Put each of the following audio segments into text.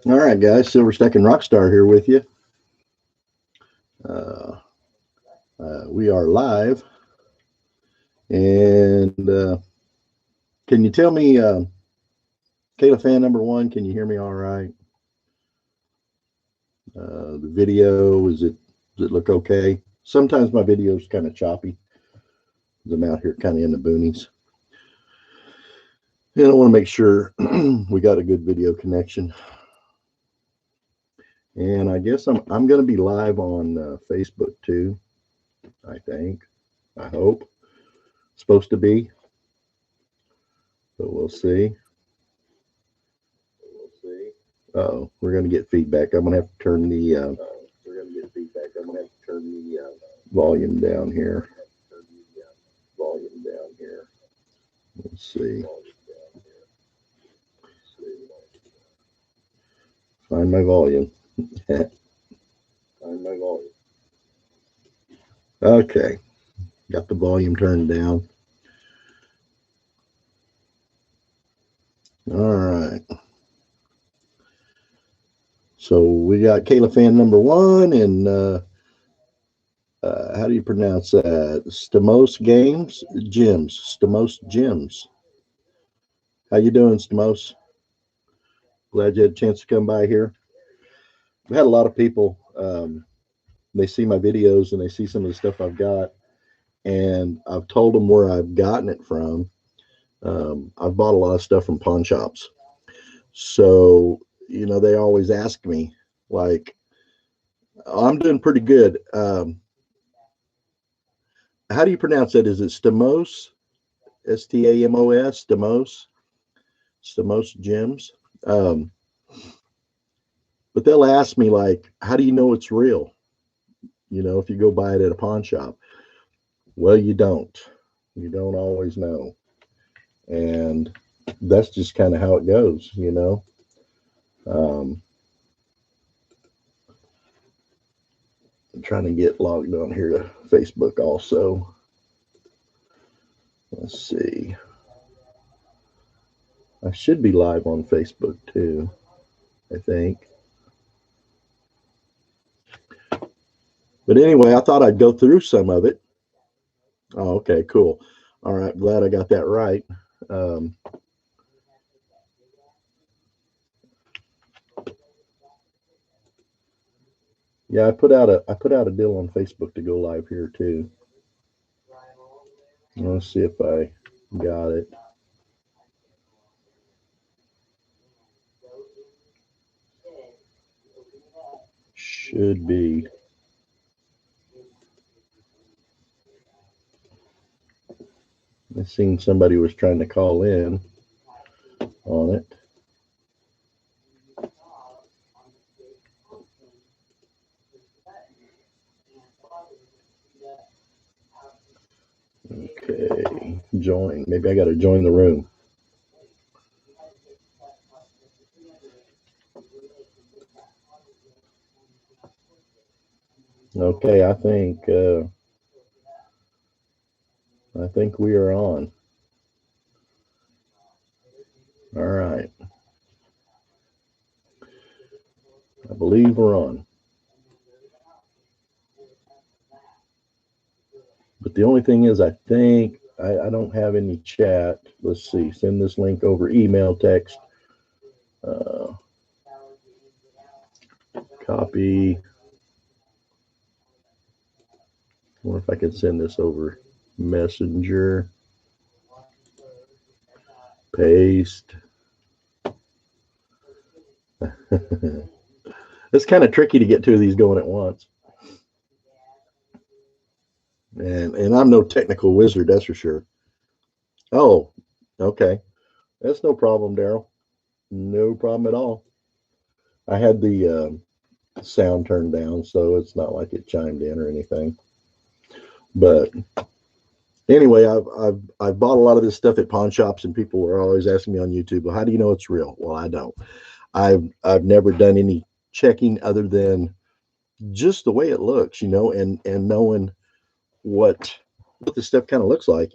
All right, guys, Silver Stack and Rockstar here with you. Uh, we are live, and can you tell me, Kayla fan number one? Can you hear me all right? The video does it look okay? Sometimes my video is kind of choppy because I'm out here kind of in the boonies. And I want to make sure we got a good video connection. And I guess I'm going to be live on Facebook too. I think. I hope. It's supposed to be. But we'll see. Oh, we're going to get feedback. I'm going to have to turn the volume down here. Let's see. Find my volume. Okay. Got the volume turned down. All right. So we got Kayla fan number one, and how do you pronounce that? Stamos Gyms. How you doing, Stamos? Glad you had a chance to come by here. We had a lot of people. They see my videos and they see some of the stuff I've got, and I've told them where I've gotten it from. I've bought a lot of stuff from pawn shops. So, they always ask me, like, I'm doing pretty good. How do you pronounce that? Is it Stamos? Stamos? Stamos Gyms? But they'll ask me, like, how do you know it's real? If you go buy it at a pawn shop. Well, you don't. You don't always know. And that's just kind of how it goes, I'm trying to get logged on here to Facebook also. Let's see. I should be live on Facebook too, I think. But anyway, I thought I'd go through some of it. Oh, okay, cool. All right, glad I got that right. Yeah, I put out a deal on Facebook to go live here too. Let's see if I got it. Should be. I seen somebody was trying to call in on it. Okay, join. Maybe I got to join the room. Okay, I think we are on. All right. I believe we're on. But the only thing is, I think I don't have any chat. Let's see. Send this link over email, text. Copy. I wonder if I can send this over Messenger. Paste. It's kind of tricky to get two of these going at once. And I'm no technical wizard, that's for sure. Oh, okay. That's no problem, Daryl. No problem at all. I had the sound turned down, so it's not like it chimed in or anything. But anyway, I've bought a lot of this stuff at pawn shops, and people are always asking me on YouTube, well, how do you know it's real? Well, I don't. I've never done any checking other than just the way it looks, and knowing what the stuff kind of looks like,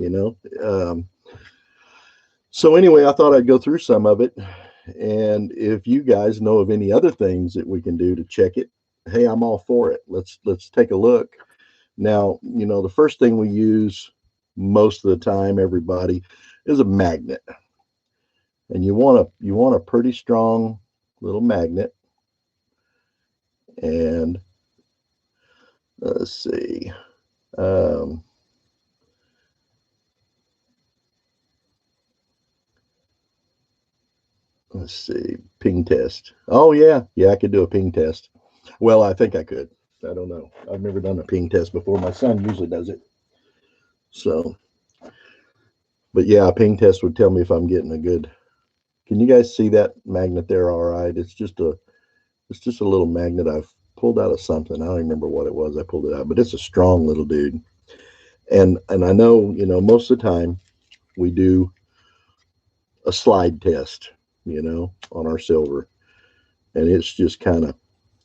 So anyway, I thought I'd go through some of it And if you guys know of any other things that we can do to check it, hey, I'm all for it. Let's take a look. Now, the first thing we use most of the time, everybody, is a magnet. And you want a pretty strong little magnet. And let's see. Um, let's see. Ping test. Oh yeah, I could do a ping test. Well, I think I could. I don't know. I've never done a ping test before. My son usually does it. So, but yeah, a ping test would tell me if I'm getting a good. Can you guys see that magnet there? All right, it's just a little magnet I've pulled out of something. I don't remember what it was. I pulled it out, but it's a strong little dude. And I know, most of the time we do a slide test, on our silver, and it's just kind of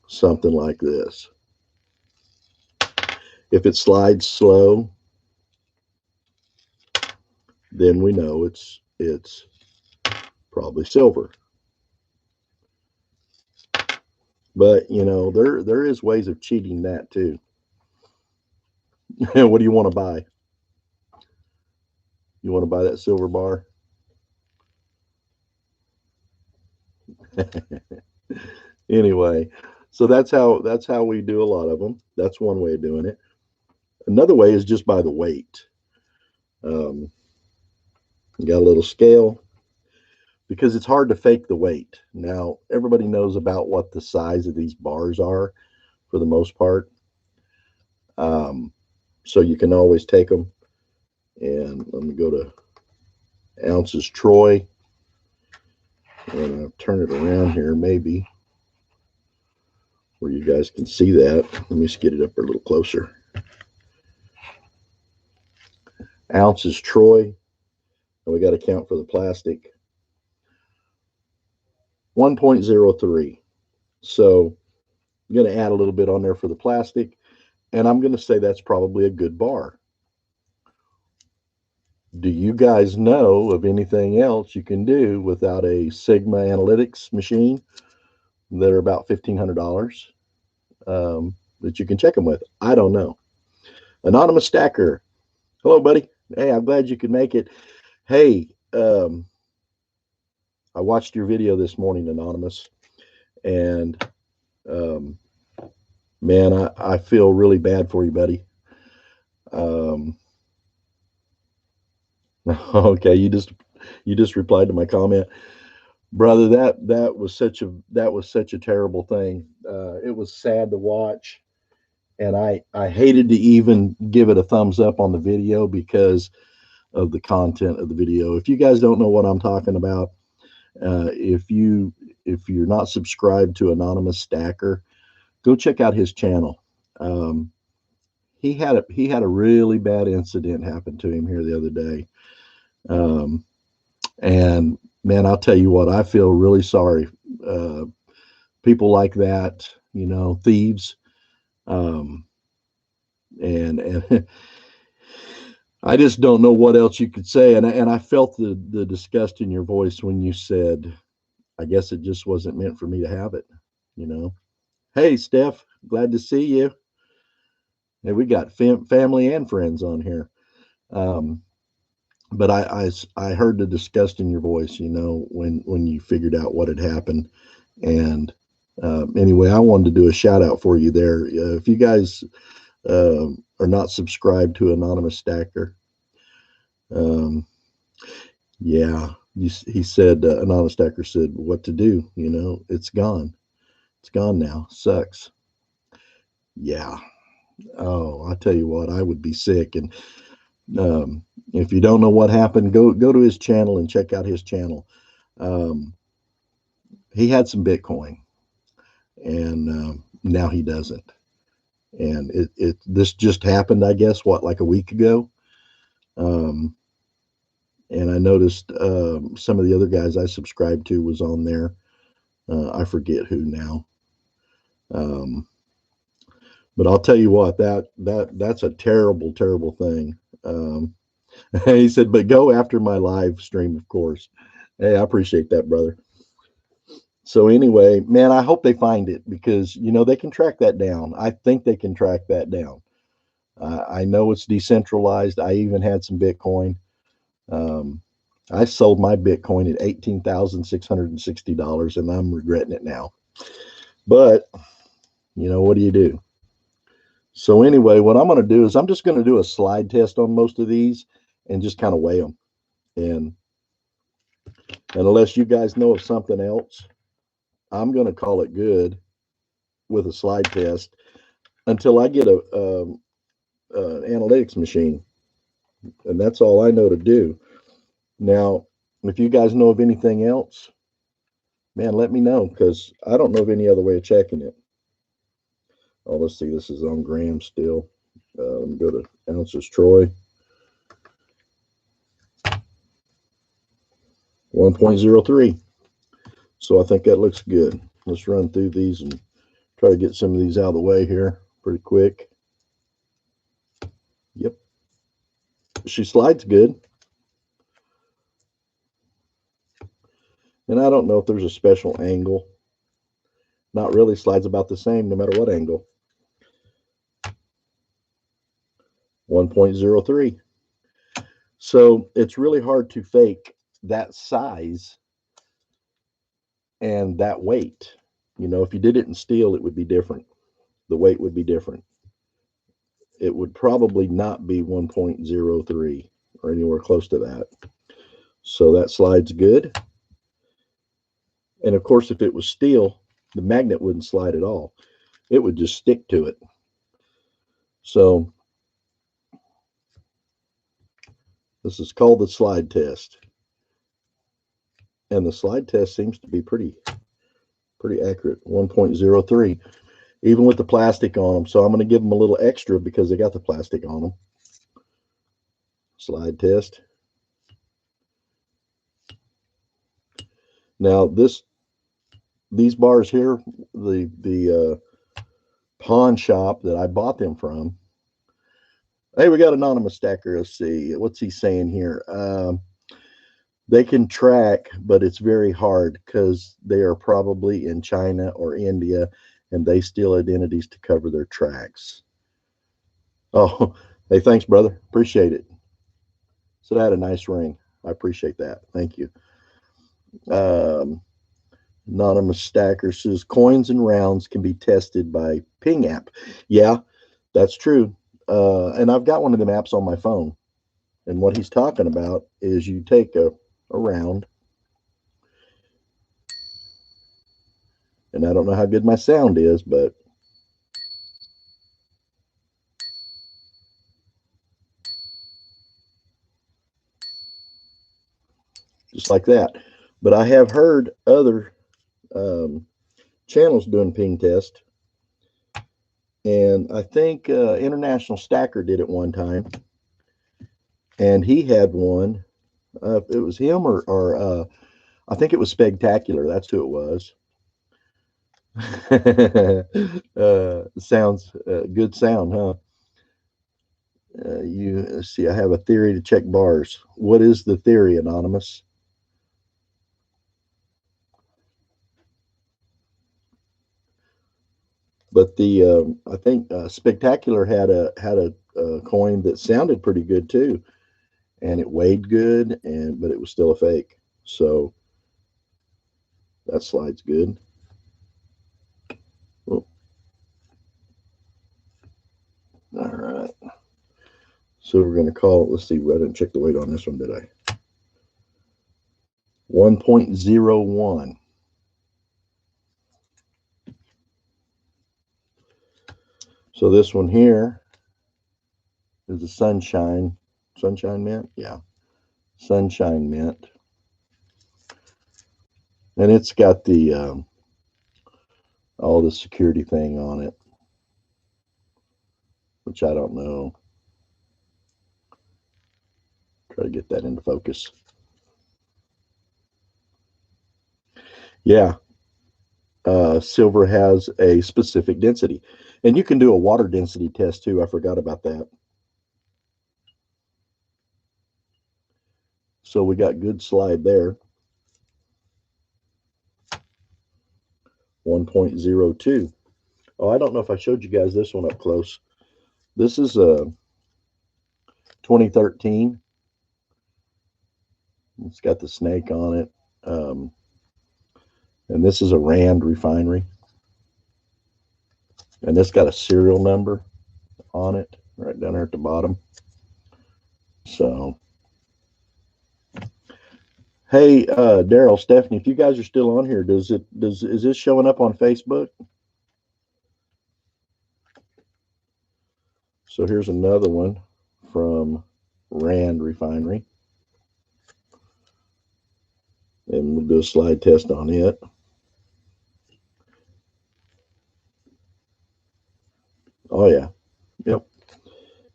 something like this. If it slides slow, then we know it's probably silver. But there is ways of cheating that too. What do you want to buy? You want to buy that silver bar? Anyway, so that's how we do a lot of them. That's one way of doing it. Another way is just by the weight. Um, you got a little scale because it's hard to fake the weight. Now everybody knows about what the size of these bars are for the most part. Um, so you can always take them and let me go to ounces Troy and I'll turn it around here maybe where you guys can see that. Let me just get it up a little closer. Ounces Troy, and we got to count for the plastic. 1.03. So I'm going to add a little bit on there for the plastic, and I'm going to say that's probably a good bar. Do you guys know of anything else you can do without a Sigma Analytics machine that are about $1,500 that you can check them with? I don't know. Anonymous Stacker. Hello, buddy. Hey, I'm glad you could make it. Hey, I watched your video this morning, Anonymous, and um, man, I feel really bad for you, buddy. Um, okay, you just replied to my comment, brother. That was such a terrible thing. It was sad to watch, and I hated to even give it a thumbs up on the video because of the content of the video. If you guys don't know what I'm talking about, if you're not subscribed to Anonymous Stacker, go check out his channel. Um, he had a really bad incident happen to him here the other day, um, and man, I'll tell you what, I feel really sorry. Uh, People like that, thieves, um, and I just don't know what else you could say. And I felt the disgust in your voice when you said, "I guess it just wasn't meant for me to have it." You know. Hey, Steph, glad to see you. Hey, we got family and friends on here. Um, but I heard the disgust in your voice, when you figured out what had happened. And anyway, I wanted to do a shout out for you there. If you guys are not subscribed to Anonymous Stacker, um, yeah, he said, Anonymous Stacker said, what to do? It's gone. It's gone now. Sucks. Yeah. Oh, I tell you what, I would be sick. And if you don't know what happened, go to his channel and check out his channel. Um, he had some Bitcoin, and now he doesn't. And this just happened, I guess, like a week ago. Um, and I noticed some of the other guys I subscribed to was on there. I forget who now. Um, but I'll tell you what, that's a terrible, terrible thing. He said, but go after my live stream, of course. Hey, I appreciate that, brother. So anyway, man, I hope they find it because you know they can track that down. I think they can track that down. I know it's decentralized. I even had some Bitcoin. Um, I sold my Bitcoin at $18,660, and I'm regretting it now. But you know what do you do? So anyway, what I'm going to do is I'm just going to do a slide test on most of these and just kind of weigh them. And unless you guys know of something else, I'm going to call it good with a slide test until I get a analytics machine, and that's all I know to do. Now, if you guys know of anything else, man, let me know because I don't know of any other way of checking it. Oh, let's see. This is on grams still. Let me go to ounces Troy. 1.03. So I think that looks good. Let's run through these and try to get some of these out of the way here pretty quick. Yep. She slides good. And I don't know if there's a special angle. Not really. Slides about the same no matter what angle. 1.03. So it's really hard to fake that size and that weight. You know, if you did it in steel, it would be different. The weight would be different. It would probably not be 1.03 or anywhere close to that. So that slides good. And of course, if it was steel, the magnet wouldn't slide at all. It would just stick to it. So this is called the slide test. And the slide test seems to be pretty accurate. 1.03, even with the plastic on them. So I'm going to give them a little extra because they got the plastic on them. Slide test. Now these bars here, the pawn shop that I bought them from. Hey, we got anonymous stacker. Let's see what's he saying here. They can track, but it's very hard because they are probably in China or India, and they steal identities to cover their tracks. Oh, hey, thanks, brother. Appreciate it. So that had a nice ring. I appreciate that. Thank you. Um, Anonymous Stacker says coins and rounds can be tested by Ping app. Yeah, that's true. And I've got one of them apps on my phone. And what he's talking about is you take a round, and I don't know how good my sound is, but just like that. But I have heard other um, channels doing ping test, and I think International Stacker did it one time, and he had one. It was him or I think it was Spectacular. That's who it was. Sounds good sound, huh? You see, I have a theory to check bars. What is the theory, Anonymous? But the I think Spectacular had a coin that sounded pretty good too, and it weighed good, and but it was still a fake. So that slide's good. Oh, all right. So we're going to call it. Let's see. I didn't check the weight on this one, did I? 1.01. So this one here is the Sunshine Mint. Yeah, Sunshine Mint, and it's got the all the security thing on it, which I don't know. Try to get that into focus. Yeah, silver has a specific density, and you can do a water density test too. I forgot about that. So we got good slide there. 1.02. Oh, I don't know if I showed you guys this one up close. This is a 2013. It's got the snake on it. And this is a Rand refinery. And it's got a serial number on it right down there at the bottom. So, hey, Daryl, Stephanie, if you guys are still on here, is this showing up on Facebook? So here's another one from Rand Refinery. And we'll do a slide test on it. Oh, yeah. Yep.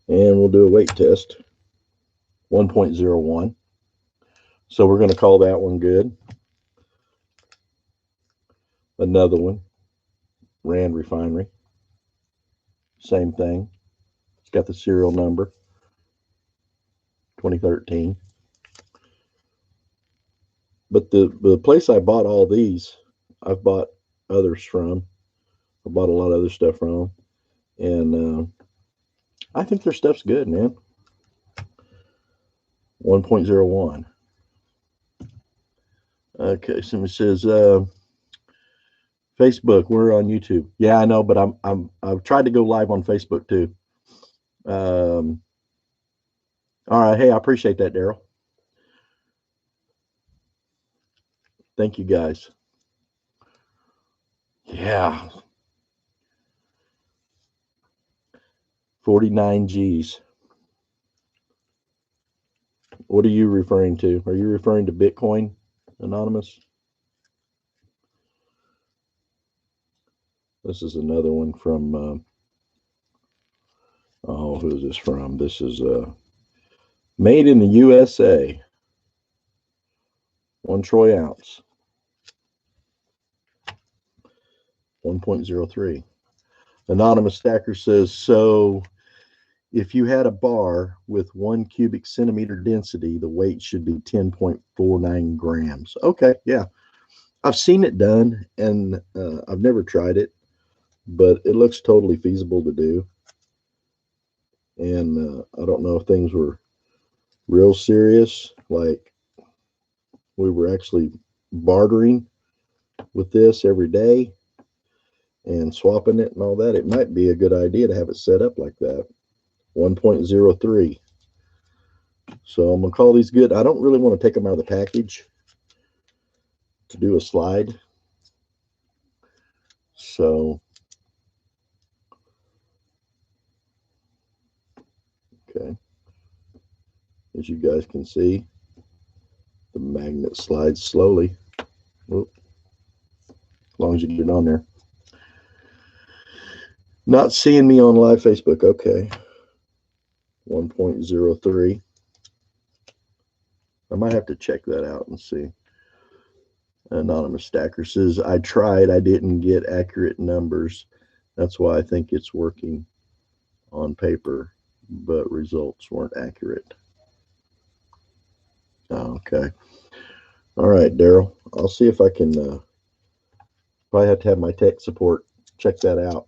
And we'll do a weight test. 1.01. So we're going to call that one good. Another one, Rand Refinery. Same thing. It's got the serial number, 2013. But the place I bought all these, I've bought others from. I bought a lot of other stuff from them. And I think their stuff's good, man. 1.01. Okay, somebody says Facebook, we're on YouTube. Yeah, I know, but I've tried to go live on Facebook too. All right, hey, I appreciate that, Daryl. Thank you, guys. Yeah. 49 G's. What are you referring to? Are you referring to Bitcoin, Anonymous? This is another one from, oh, who is this from? This is made in the USA. 1 troy ounce. 1.03. Anonymous Stacker says, so if you had a bar with 1 cubic centimeter density, the weight should be 10.49 grams. Okay, yeah. I've seen it done, and I've never tried it, but it looks totally feasible to do. And I don't know if things were real serious, like we were actually bartering with this every day and swapping it and all that. It might be a good idea to have it set up like that. 1.03. So I'm going to call these good. I don't really want to take them out of the package to do a slide. So, okay. As you guys can see, the magnet slides slowly. Whoop. As long as you get it on there. Not seeing me on live Facebook. Okay. 1.03. I might have to check that out and see. Anonymous Stacker says, I tried. I didn't get accurate numbers. That's why I think it's working on paper, but results weren't accurate. Okay. All right, Daryl. I'll see if I can probably have to have my tech support check that out.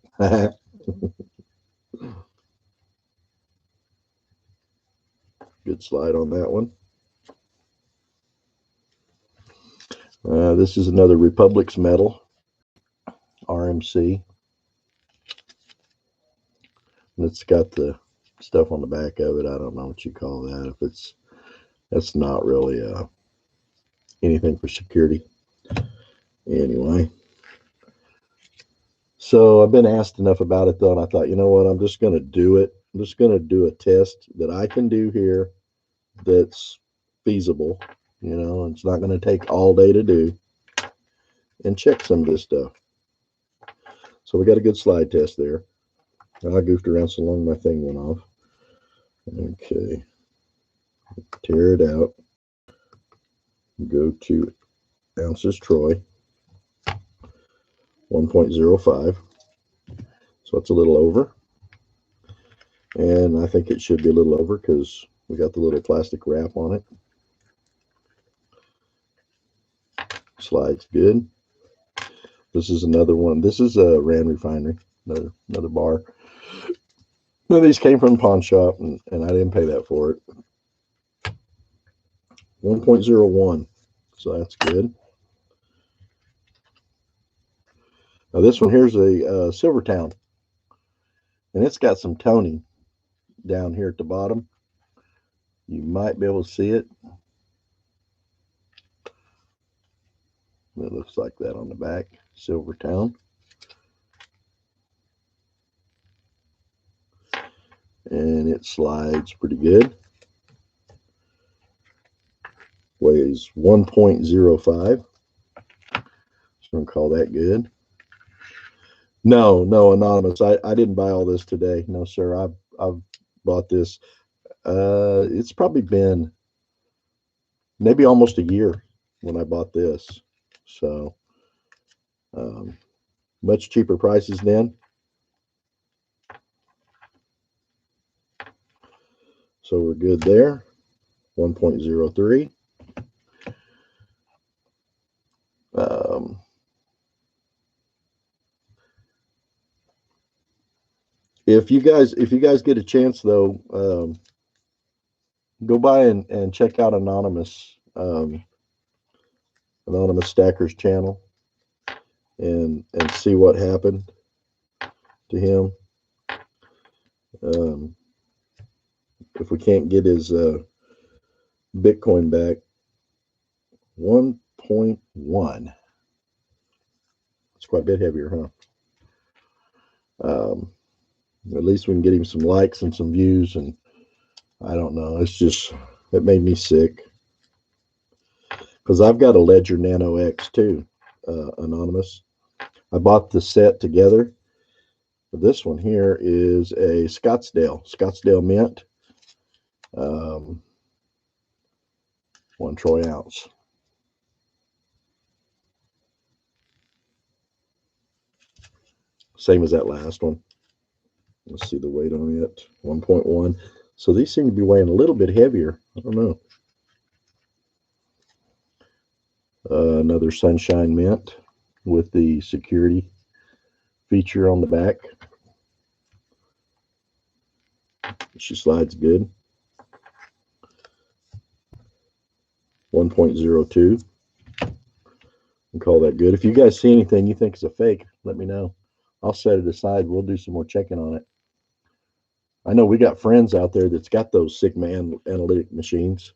Good slide on that one. This is another Republic's medal, RMC. And it's got the stuff on the back of it. I don't know what you call that. If that's not really anything for security. Anyway. So I've been asked enough about it though, and I thought, you know what, I'm just going to do it. I'm just going to do a test that I can do here that's feasible. You know, it's not going to take all day to do, and check some of this stuff. So we got a good slide test there. I goofed around so long my thing went off. Okay. Tear it out. Go to ounces troy. 1.05. So it's a little over. And I think it should be a little over because we got the little plastic wrap on it. Slides good. This is another one. This is a Rand Refinery, another bar. None of these came from the pawn shop, and I didn't pay that for it. 1.01, so that's good. Now this one here's a Silvertown, and it's got some toning down here at the bottom. You might be able to see it. It looks like that on the back, Silvertown. And it slides pretty good. Weighs 1.05. So I'm going to call that good. No, anonymous. I didn't buy all this today. No, sir. I've bought this. It's probably been maybe almost a year when I bought this. So much cheaper prices then. So we're good there. 1.03. If you guys get a chance though, go by and check out Anonymous Stacker's channel and see what happened to him. If we can't get his Bitcoin back, 1.1. It's quite a bit heavier, huh? At least we can get him some likes and some views, and I don't know. It made me sick. Because I've got a Ledger Nano X too, Anonymous. I bought the set together. This one here is a Scottsdale Mint, 1 troy ounce. Same as that last one. Let's see the weight on it, 1.1. So these seem to be weighing a little bit heavier. I don't know. Another Sunshine Mint with the security feature on the back. She slides good. 1.02. And call that good. If you guys see anything you think is a fake, let me know. I'll set it aside. We'll do some more checking on it. I know we got friends out there that's got those Sigma analytic machines.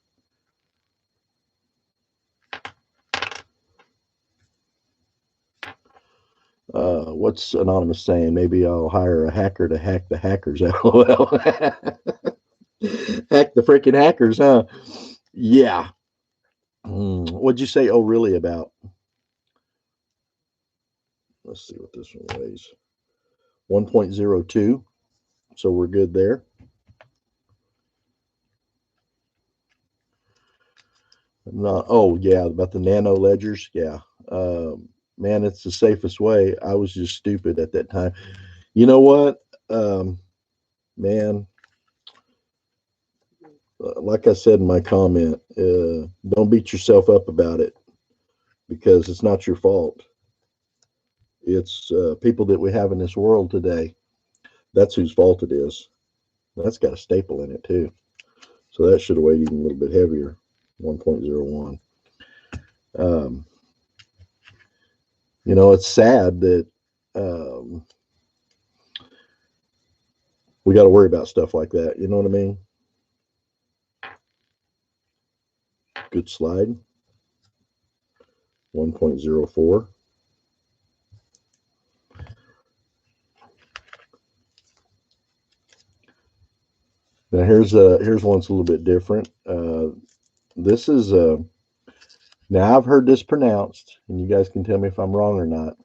What's Anonymous saying? Maybe I'll hire a hacker to hack the hackers. LOL. Hack the freaking hackers, huh? Yeah. What'd you say? Oh, really? About? Let's see what this one weighs. 1.02. So we're good there. Oh yeah, about the nano ledgers. Yeah. Man, it's the safest way. I was just stupid at that time. You know what? Man, like I said in my comment, don't beat yourself up about it because it's not your fault. It's people that we have in this world today. That's whose fault it is. That's got a staple in it too. So that should have weighed even a little bit heavier, 1.01. It's sad that we got to worry about stuff like that. You know what I mean? Good slide. 1.04. Now here's one's a little bit different. This is now I've heard this pronounced, and you guys can tell me if I'm wrong or not.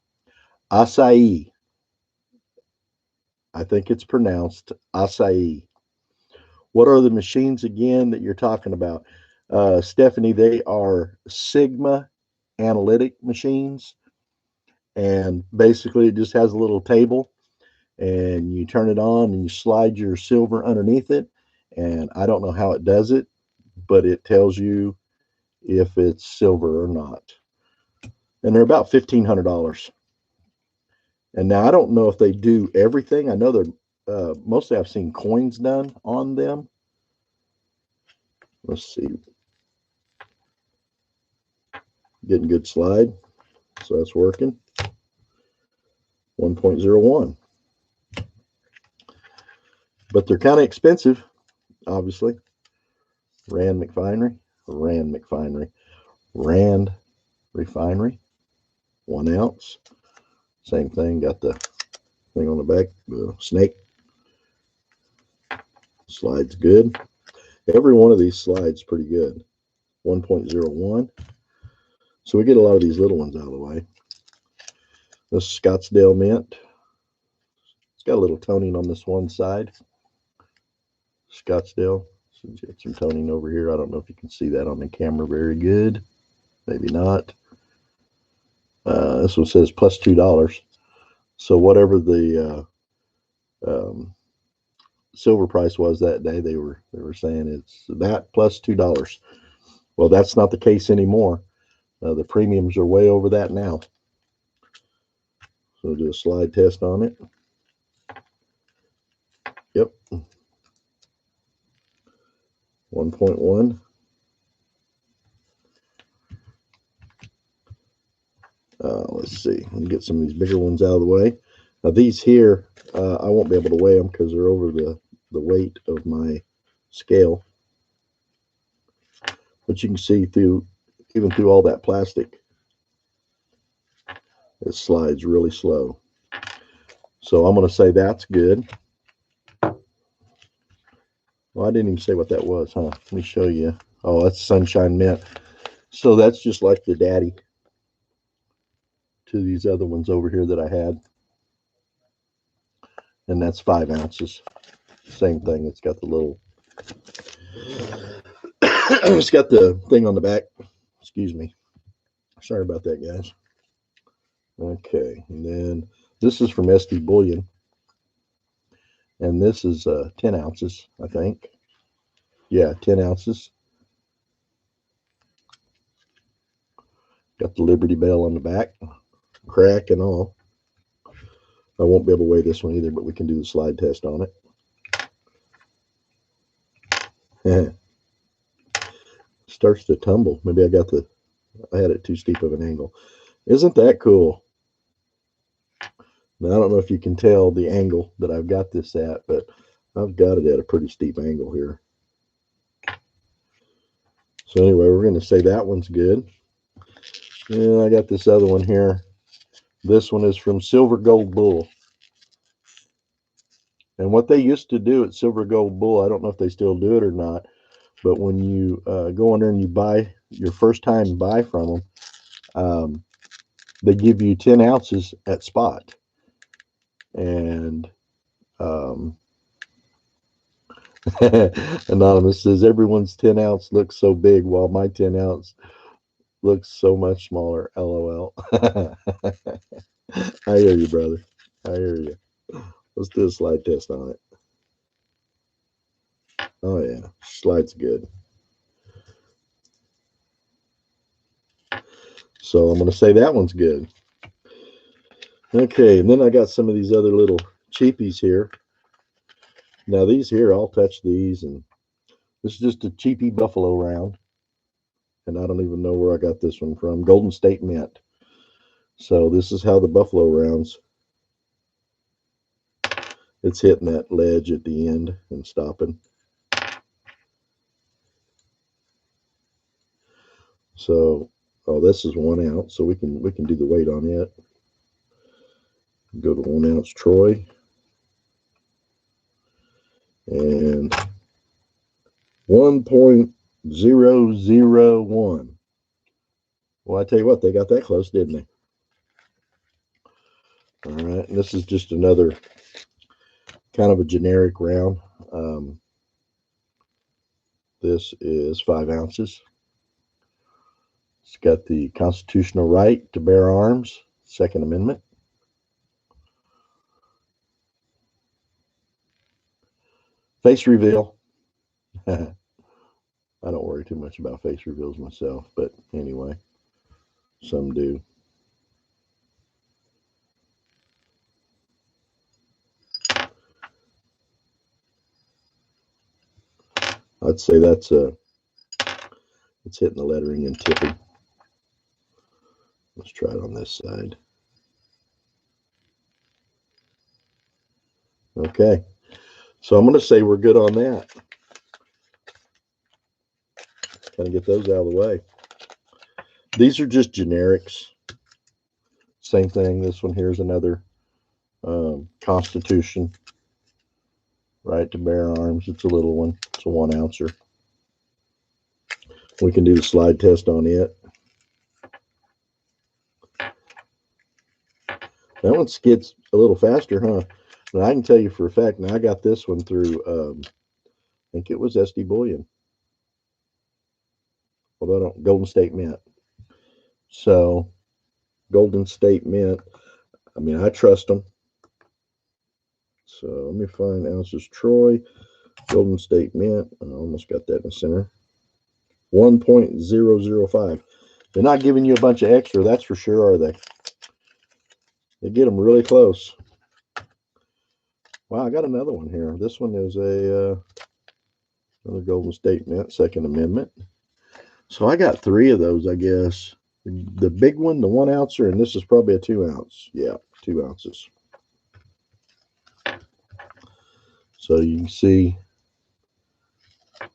Acai. I think it's pronounced acai. What are the machines again that you're talking about? Stephanie, they are Sigma analytic machines. And basically it just has a little table and you turn it on and you slide your silver underneath it. And I don't know how it does it, but it tells you if it's silver or not. And they're about $1,500. And now I don't know if they do everything. I know they're mostly I've seen coins done on them. Let's see, getting good slide, so that's working. 1.01, but they're kind of expensive, obviously. Rand Refinery, 1 ounce. Same thing. Got the thing on the back, the snake. Slides good. Every one of these slides pretty good. 1.01. So we get a lot of these little ones out of the way. This Scottsdale Mint. It's got a little toning on this one side. Scottsdale. So get some toning over here. I don't know if you can see that on the camera very good. Maybe not. This one says plus $2. So whatever the silver price was that day, they were saying it's that plus $2. Well, that's not the case anymore. The premiums are way over that now. So we'll do a slide test on it. Yep. 1.1. Let's see. Let me get some of these bigger ones out of the way. Now these here, I won't be able to weigh them because they're over the weight of my scale. But you can see even through all that plastic, it slides really slow. So I'm going to say that's good. Well, I didn't even say what that was, huh? Let me show you. Oh, that's Sunshine Mint. So that's just like the daddy to these other ones over here that I had. And that's 5 ounces. Same thing. It's got the little, it's got the thing on the back. Excuse me. Sorry about that, guys. Okay. And then this is from SD Bullion. And this is 10 ounces, I think. Yeah, 10 ounces. Got the Liberty Bell on the back. Crack and all. I won't be able to weigh this one either, but we can do the slide test on it. Starts to tumble. Maybe I had it too steep of an angle. Isn't that cool? Now, I don't know if you can tell the angle that I've got this at, but I've got it at a pretty steep angle here. So anyway, we're going to say that one's good. And I got this other one here. This one is from Silver Gold Bull. And what they used to do at Silver Gold Bull, I don't know if they still do it or not, but when you go in there and you buy your first time buy from them, they give you 10 ounces at spot. And Anonymous says, everyone's 10 ounce looks so big while my 10 ounce looks so much smaller. LOL. I hear you, brother. I hear you. Let's do a slide test on it. Oh, yeah. Slide's good. So I'm going to say that one's good. Okay, and then I got some of these other little cheapies here. Now these here, I'll touch these, and this is just a cheapy Buffalo round. And I don't even know where I got this one from. Golden State Mint. So this is how the Buffalo rounds. It's hitting that ledge at the end and stopping. So, oh, this is 1 ounce, so we can do the weight on it. Go to 1 ounce Troy, and 1.001. Well, I tell you what, they got that close, didn't they? All right, and this is just another kind of a generic round. This is 5 ounces. It's got the constitutional right to bear arms, Second Amendment. Face reveal. I don't worry too much about face reveals myself, but anyway, some do. I'd say that's it's hitting the lettering and tipping. Let's try it on this side. Okay, so I'm going to say we're good on that. Kind of get those out of the way. These are just generics. Same thing. This one here is another Constitution. Right to bear arms. It's a little one. It's a 1 ouncer. We can do the slide test on it. That one skids a little faster, huh? And I can tell you for a fact, now I got this one through, I think it was SD Bullion. Although I don't, Golden State Mint. So, Golden State Mint, I mean, I trust them. So, let me find ounces Troy, Golden State Mint. I almost got that in the center. 1.005. They're not giving you a bunch of extra, that's for sure, are they? They get them really close. Wow, I got another one here. This one is another Golden State Mint, Second Amendment. So I got 3 of those, I guess. The big one, the 1 ouncer, and this is probably a 2 ounce. Yeah, 2 ounces. So you can see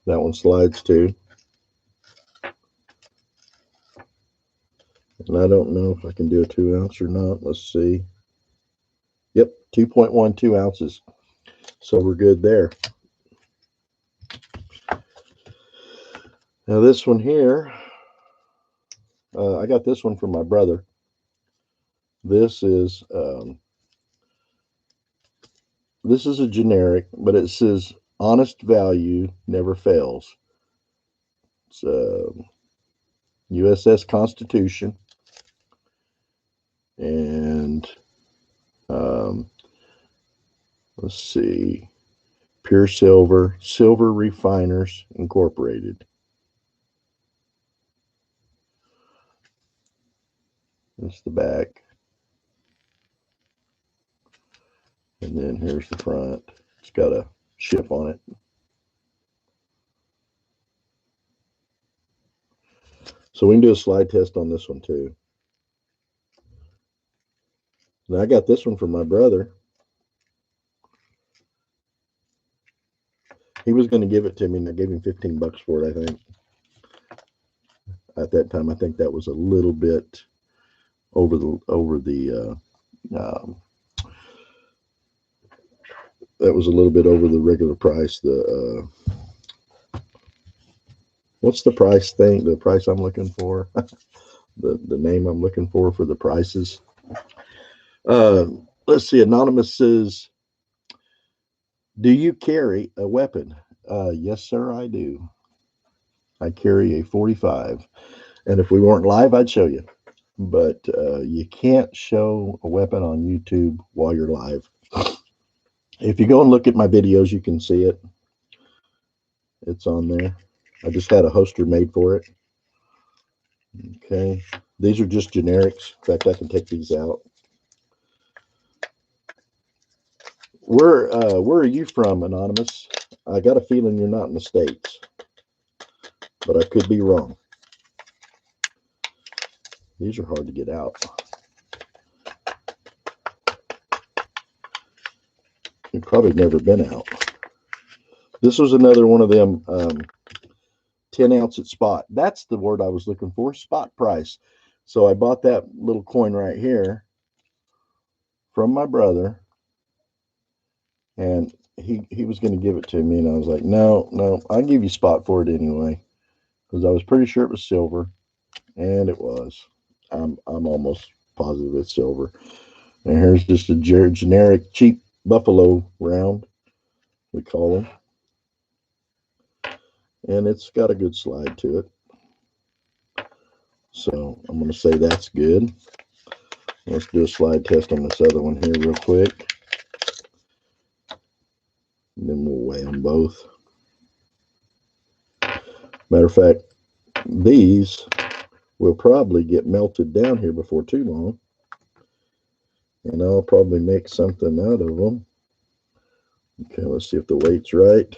that one slides too. And I don't know if I can do a 2 ounce or not. Let's see. Yep, 2.12 ounces. So we're good there. Now this one here, I got this one from my brother. This is a generic, but it says honest value never fails. It's USS Constitution, and let's see, Pure Silver, Silver Refiners Incorporated. That's the back. And then here's the front. It's got a ship on it. So we can do a slide test on this one too. Now I got this one from my brother. He was going to give it to me, and I gave him $15 for it, I think. At that time, I think that was a little bit over the that was a little bit over the regular price. The what's the price thing? The price I'm looking for, the name I'm looking for the prices. Let's see. Anonymous says, "Do you carry a weapon?" Yes, sir, I do. I carry a 45, and if we weren't live, I'd show you. But you can't show a weapon on YouTube while you're live. If you go and look at my videos, you can see it. It's on there. I just had a holster made for it. Okay. These are just generics. In fact, I can take these out. Where are you from, Anonymous? I got a feeling you're not in the States, but I could be wrong. These are hard to get out. You've probably never been out. This was another one of them 10 ounce at spot. That's the word I was looking for, spot price. So I bought that little coin right here from my brother, and he was going to give it to me, and I was like, no, I'll give you spot for it anyway, because I was pretty sure it was silver, and it was. I'm almost positive it's silver. And here's just a generic cheap buffalo round, we call them, and it's got a good slide to it. So I'm going to say that's good. Let's do a slide test on this other one here real quick. And then we'll weigh them both. Matter of fact, these will probably get melted down here before too long. And I'll probably make something out of them. Okay, let's see if the weight's right.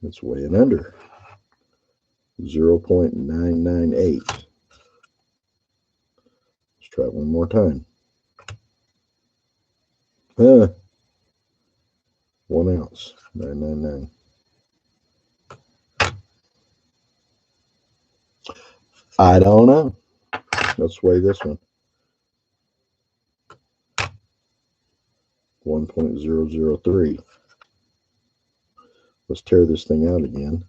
It's weighing under 0.998. Let's try one more time. 1 ounce, 999. I don't know. Let's weigh this one. 1.003. Let's tear this thing out again.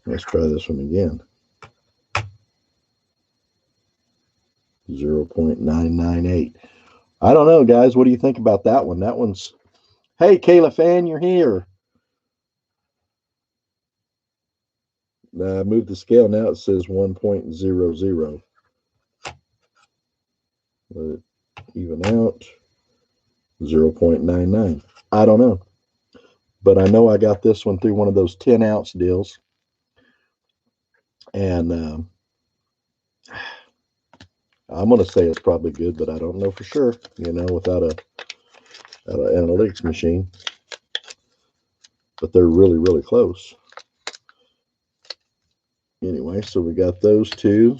Let's try this one again. 0.998. I don't know, guys. What do you think about that one? That one's... Hey, Kayla fan, you're here. Move the scale. Now it says 1.00. Let it even out. 0.99. I don't know. But I know I got this one through one of those 10-ounce deals. And I'm going to say it's probably good, but I don't know for sure, you know, without an analytics machine. But they're really, really close. Anyway, so we got those two.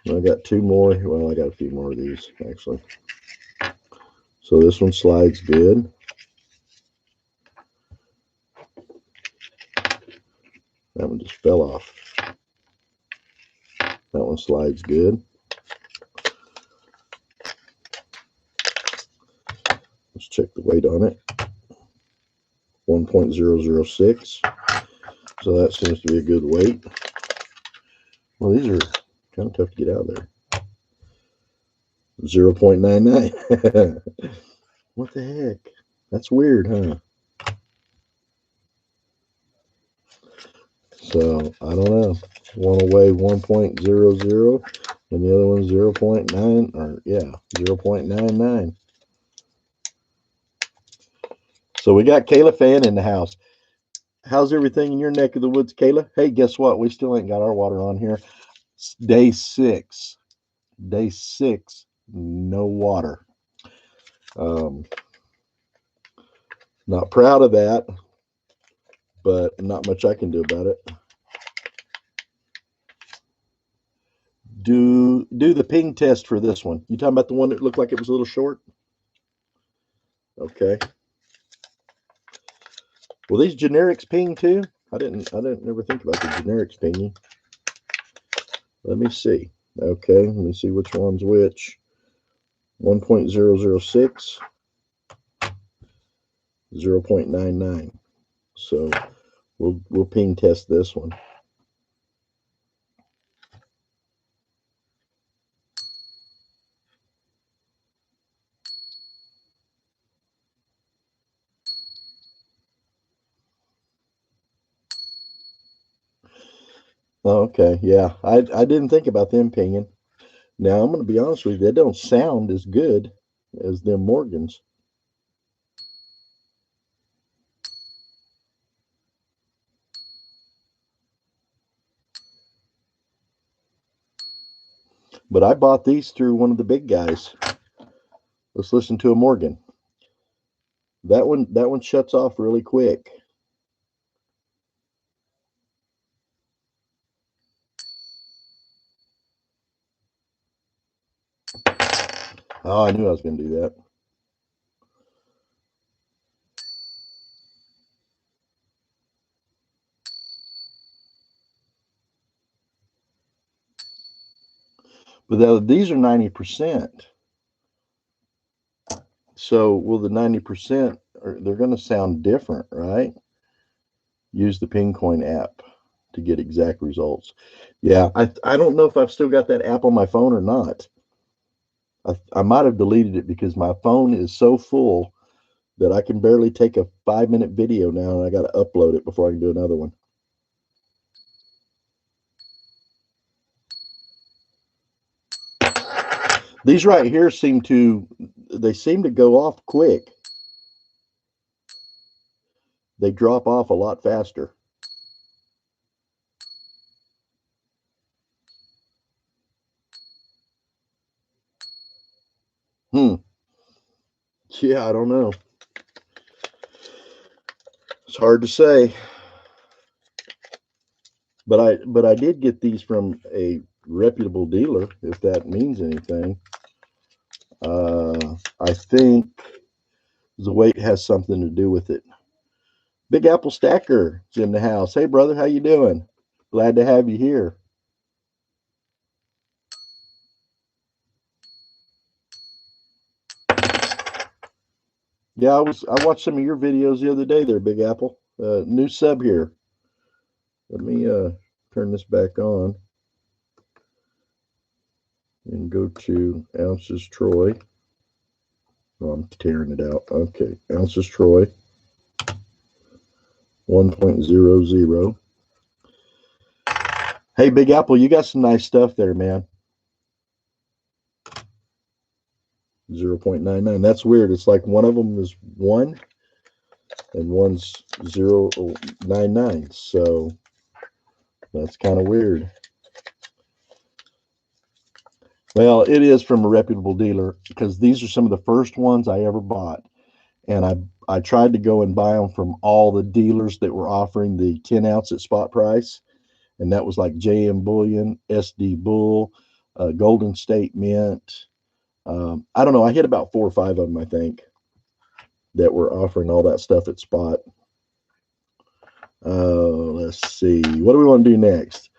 I got two more. Well, I got a few more of these, actually. So this one slides good. That one just fell off. That one slides good. Let's check the weight on it. 1.006. So that seems to be a good weight. Well, these are kind of tough to get out of there. 0.99. What the heck? That's weird, huh? So, I don't know. One will weigh 1.00 and the other one's 0.9, or yeah, 0.99. So we got Kayla fan in the house. How's everything in your neck of the woods, Kayla? Hey, guess what? We still ain't got our water on here. It's day 6. Day 6, no water. Not proud of that, but not much I can do about it. Do the ping test for this one. You talking about the one that looked like it was a little short? Okay. Will these generics ping too? I didn't ever think about the generics pinging. Let me see. Okay, let me see which one's which. 1.006, 0.99. So we'll ping test this one. Oh, okay, yeah. I didn't think about them pinging. Now I'm going to be honest with you, they don't sound as good as them Morgans. But I bought these through one of the big guys. Let's listen to a Morgan. That one shuts off really quick. Oh, I knew I was going to do that. But these are 90%. So will the 90%, they're going to sound different, right? Use the Pincoin app to get exact results. Yeah, I don't know if I've still got that app on my phone or not. I might have deleted it because my phone is so full that I can barely take a 5-minute video now, and I got to upload it before I can do another one. These right here seem to go off quick. They drop off a lot faster. Yeah, I don't know. hard to say. But I did get these from a reputable dealer, if that means anything. I think the weight has something to do with it. Big Apple Stacker is in the house. Hey, brother, how you doing? Glad to have you here. Yeah, I watched some of your videos the other day there, Big Apple. New sub here. Let me turn this back on and go to ounces Troy. Oh, I'm tearing it out. Okay, ounces Troy. 1.00. Hey, Big Apple, you got some nice stuff there, man. 0.99. That's weird. It's like one of them is 1 and one's 0.99. So that's kind of weird. Well, it is from a reputable dealer because these are some of the first ones I ever bought. And I tried to go and buy them from all the dealers that were offering the 10 ounce at spot price. And that was like JM Bullion, SD Bull, Golden State Mint. I don't know. I hit about 4 or 5 of them, I think, that were offering all that stuff at spot. Let's see. What do we want to do next?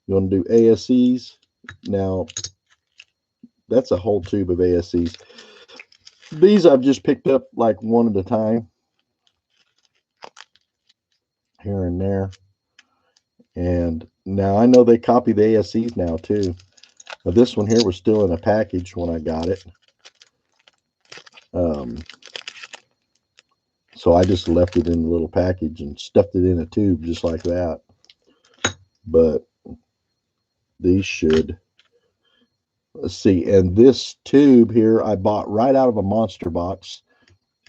You want to do ASEs? Now, that's a whole tube of ASEs. These I've just picked up like one at a time, here and there. And now I know they copy the ASEs now too. Now, this one here was still in a package when I got it. So I just left it in a little package and stuffed it in a tube just like that. But these should, let's see. And this tube here I bought right out of a monster box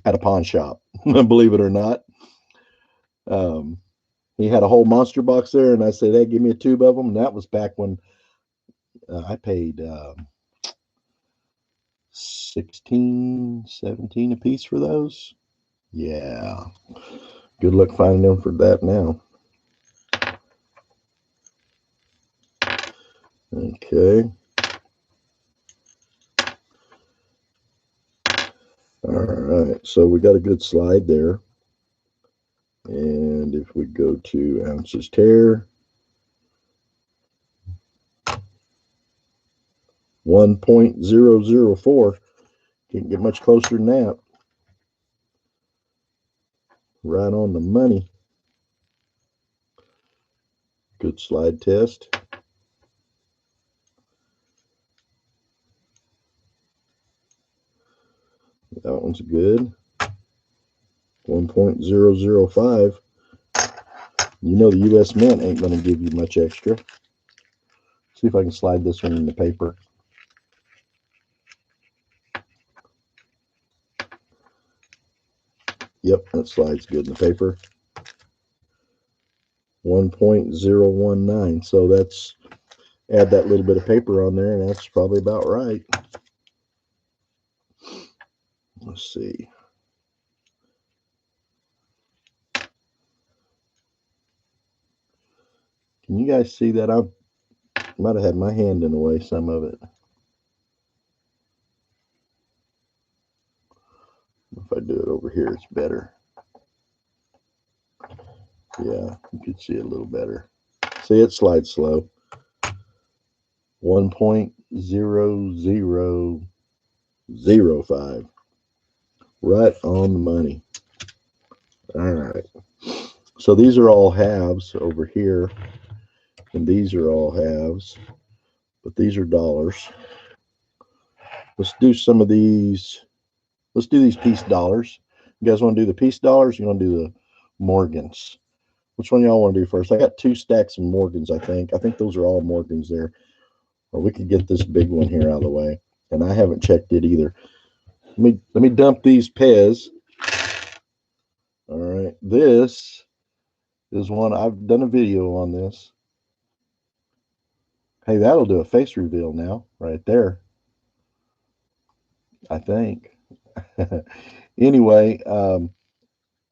at a pawn shop, believe it or not. He had a whole monster box there, and I said, hey, give me a tube of them. And that was back when I paid 16, 17 a piece for those. Yeah. Good luck finding them for that now. Okay. All right. So we got a good slide there. And if we go to ounces tear, 1.004. Can't get much closer than that. Right on the money. Good slide test. That one's good. 1.005. You know the U.S. Mint ain't going to give you much extra. See if I can slide this one in the paper. Yep, that slides good in the paper. 1.019. So that's, add that little bit of paper on there, and that's probably about right. Let's see. Can you guys see that? I might have had my hand in the way, some of it. If I do it over here, it's better. Yeah, you can see it a little better. See, it slides slow. 1.0005. Right on the money. All right. So these are all halves over here, and these are all halves, but these are dollars. Let's do some of these. Let's do these piece dollars. You guys want to do the piece dollars? You want to do the Morgans? Which one y'all want to do first? I got 2 stacks of Morgans, I think. I think those are all Morgans there. Or we could get this big one here out of the way. And I haven't checked it either. Let me dump these Pez. All right. This is one. I've done a video on this. Hey, that'll do a face reveal now, right there. I think. Anyway,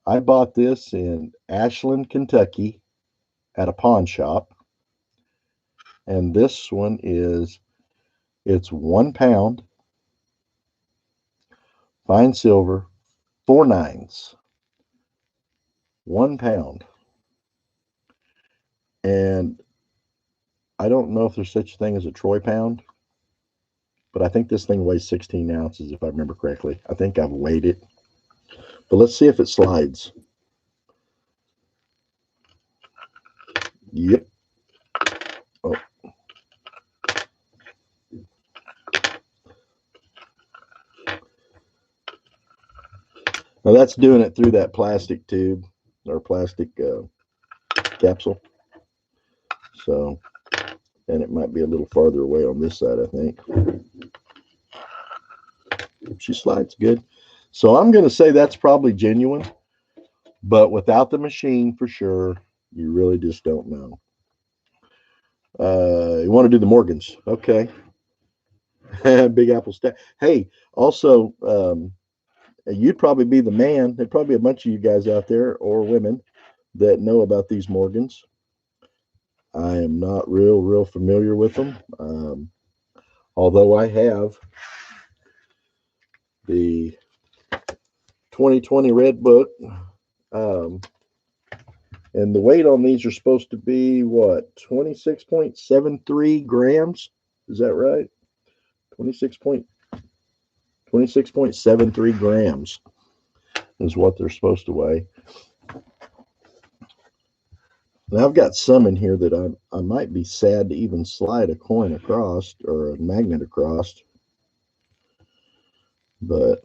I bought this in Ashland, Kentucky at a pawn shop. And this one it's 1 pound, fine silver, 4 9s, 1 pound. And I don't know if there's such a thing as a troy pound, but I think this thing weighs 16 ounces if I remember correctly. I think I've weighed it. But let's see if it slides. Yep. Oh. Now that's doing it through that plastic tube or plastic capsule. So, and it might be a little farther away on this side, I think. She slides good. So I'm going to say that's probably genuine, but without the machine for sure, you really just don't know. You want to do the Morgans. Okay. Big Apple stack. Hey, also, you'd probably be the man. There'd probably be a bunch of you guys out there or women that know about these Morgans. I am not real familiar with them. Although I have the 2020 Red Book. Um, and the weight on these are supposed to be what, 26.73 grams? Is that right? 26.73 grams is what they're supposed to weigh. Now I've got some in here that I might be sad to even slide a coin across or a magnet across, but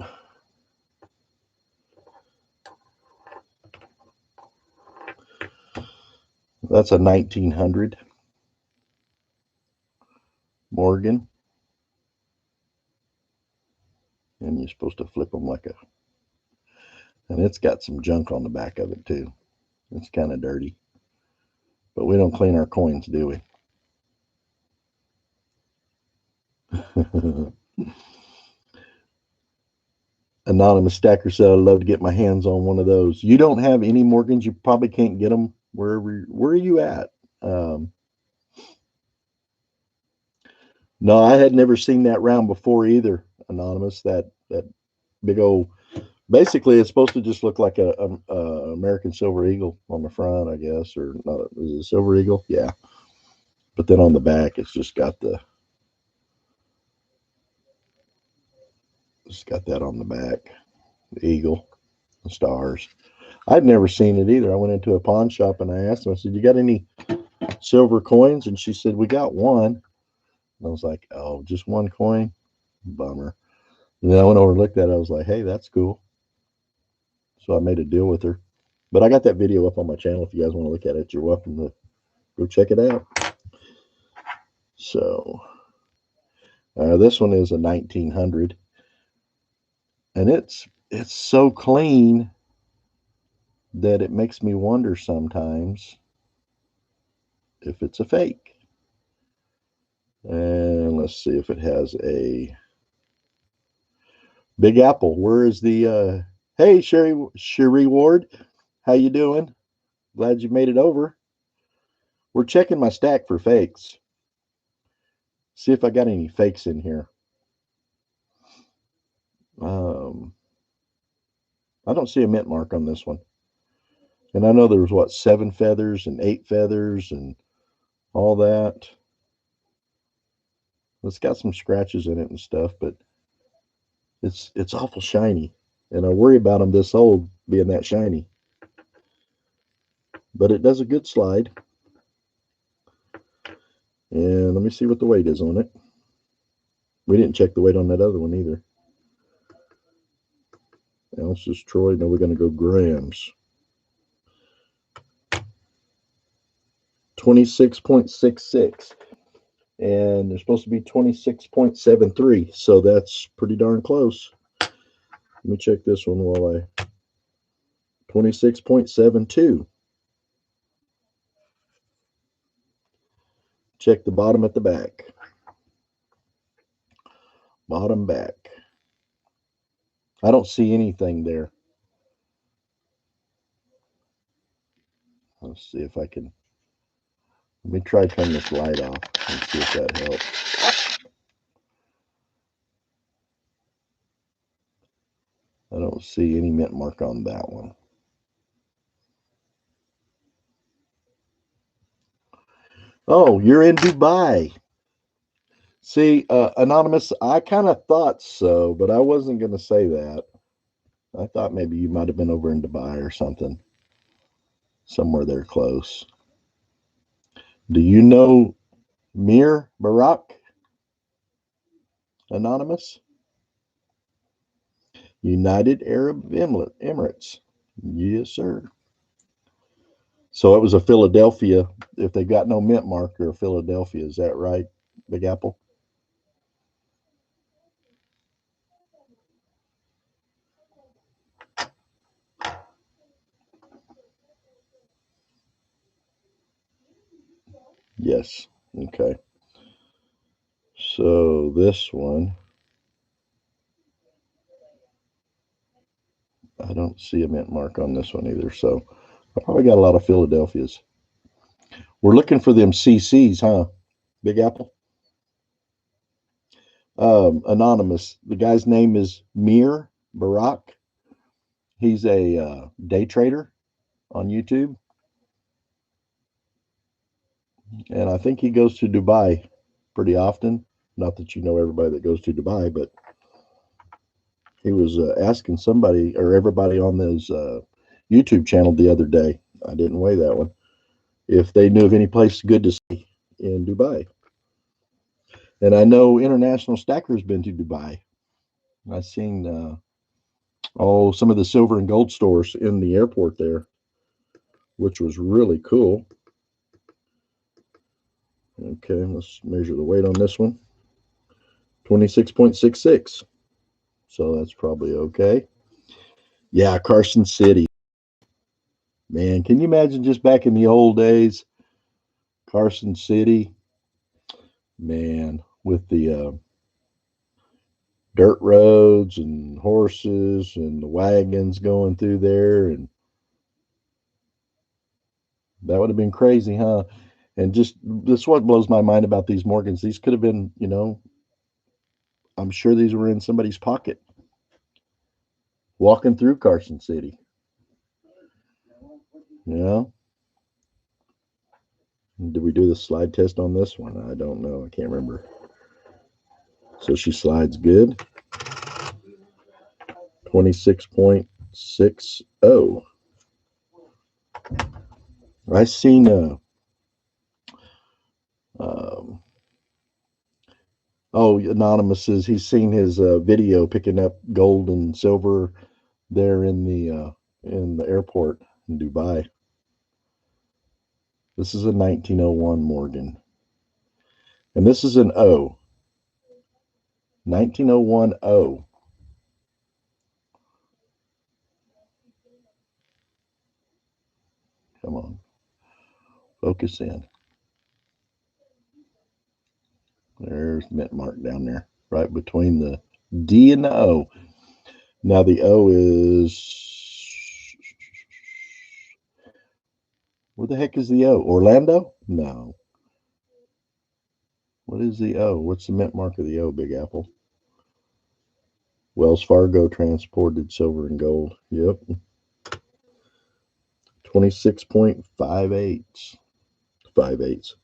that's a 1900 Morgan, and you're supposed to flip them like a, and it's got some junk on the back of it too. It's kind of dirty, but we don't clean our coins, do we? Anonymous Stacker said, I'd love to get my hands on one of those. You don't have any Morgans. You probably can't get them wherever. Where are you at? No, I had never seen that round before either. Anonymous, that big old. Basically, it's supposed to just look like a American Silver Eagle on the front, I guess, or not? Is it a Silver Eagle? Yeah. But then on the back, it's got that on the back, the eagle, the stars. I'd never seen it either. I went into a pawn shop and I asked them, I said, you got any silver coins? And she said, we got one. And I was like, oh, just one coin? Bummer. And then I went over and looked at it. I was like, hey, that's cool. So I made a deal with her. But I got that video up on my channel. If you guys want to look at it, you're welcome to go check it out. So this one is a 1900. And it's so clean that it makes me wonder sometimes if it's a fake. And let's see if it has a Big Apple. Where is the hey Sherry Ward, how you doing? Glad you made it over. We're checking my stack for fakes. See if I got any fakes in here. I don't see a mint mark on this one. And I know there was what, 7 feathers and 8 feathers and all that. It's got some scratches in it and stuff, but it's awful shiny. And I worry about them this old being that shiny. But it does a good slide. And let me see what the weight is on it. We didn't check the weight on that other one either. Ounces, Troy. Now we're going to go grams. 26.66. And they're supposed to be 26.73. So that's pretty darn close. Let me check this one while I. 26.72. Check the bottom at the back. Bottom back. I don't see anything there. Let's see if I can. Let me try turning this light off and see if that helps. I don't see any mint mark on that one. Oh, you're in Dubai. See, Anonymous, I kind of thought so, but I wasn't going to say that. I thought maybe you might have been over in Dubai or something, somewhere there close. Do you know Mir Barak, Anonymous? United Arab Emirates. Yes, sir. So it was a Philadelphia. If they got no mint mark, they're a Philadelphia. Is that right, Big Apple? Yes. Okay. So this one, I don't see a mint mark on this one either. So I probably got a lot of Philadelphias. We're looking for them CCs, huh, Big Apple? Anonymous. The guy's name is Mir Barak. He's a day trader on YouTube, and I think he goes to Dubai pretty often. Not that you know everybody that goes to Dubai, but he was asking somebody or everybody on his YouTube channel the other day. I didn't weigh that one. If they knew of any place good to see in Dubai, and I know International Stacker's been to Dubai. I've seen some of the silver and gold stores in the airport there, which was really cool. Okay, let's measure the weight on this one. 26.66. So that's probably okay. Yeah, Carson City. Man, can you imagine just back in the old days, Carson City? Man, with the dirt roads and horses and the wagons going through there, and that would have been crazy, huh? And just this what blows my mind about these Morgans. These could have been, I'm sure these were in somebody's pocket walking through Carson City. You know, did we do the slide test on this one? I don't know. I can't remember. So she slides good. 26.60. I seen um, Anonymous says he's seen his video picking up gold and silver there in the airport in Dubai. This is a 1901 Morgan, and this is an O. 1901 O. Come on, focus in. There's mint mark down there, right between the D and the O. Now the O is, where the heck is the O? Orlando? No. What is the O? What's the mint mark of the O, Big Apple? Wells Fargo transported silver and gold. Yep. 26.58. 5/8.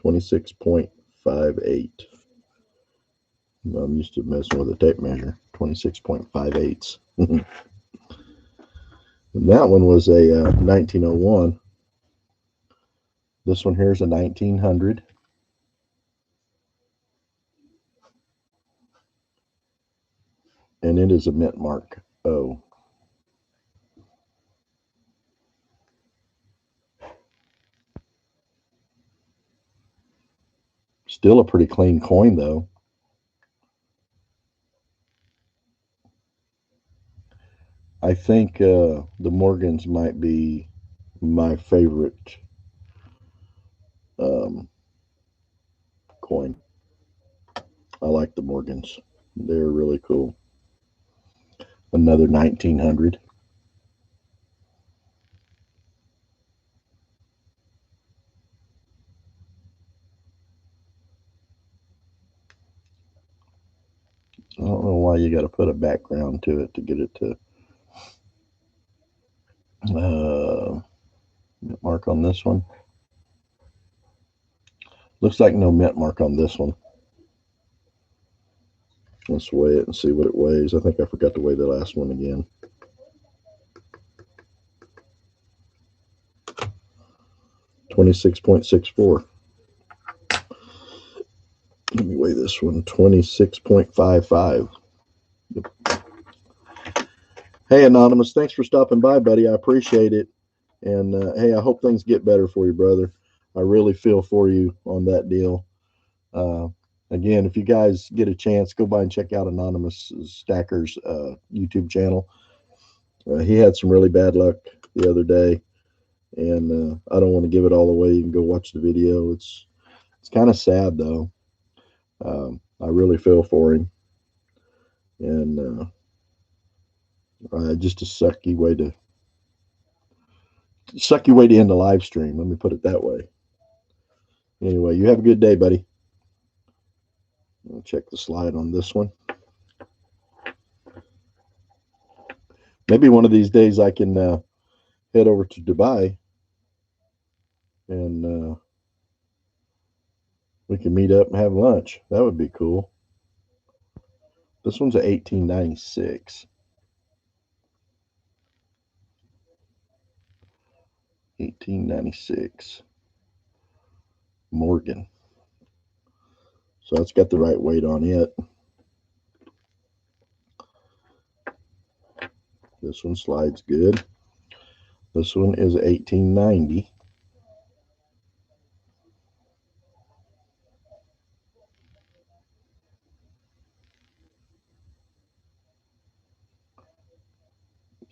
26.58. I'm used to messing with a tape measure. 26.58. And that one was a 1901. This one here is a 1900. And it is a mint mark O. Still a pretty clean coin, though. I think the Morgans might be my favorite um, coin. I like the Morgans. They're really cool. Another 1900. I don't know why you got to put a background to it to get it to mint mark on this one. Looks like no mint mark on this one. Let's weigh it and see what it weighs. I think I forgot to weigh the last one again. 26.64. Let me weigh this one. 26.55. Hey, Anonymous, thanks for stopping by, buddy. I appreciate it. And hey, I hope things get better for you, brother. I really feel for you on that deal. Again, if you guys get a chance, go by and check out Anonymous Stacker's YouTube channel. He had some really bad luck the other day, and I don't want to give it all away. You can go watch the video. It's kind of sad though. I really feel for him, and just a sucky way to end the live stream. Let me put it that way. Anyway, you have a good day, buddy. I'll check the slide on this one. Maybe one of these days I can head over to Dubai and we can meet up and have lunch. That would be cool. This one's a 1896. 1896. Morgan. So it's got the right weight on it. This one slides good. This one is 1890.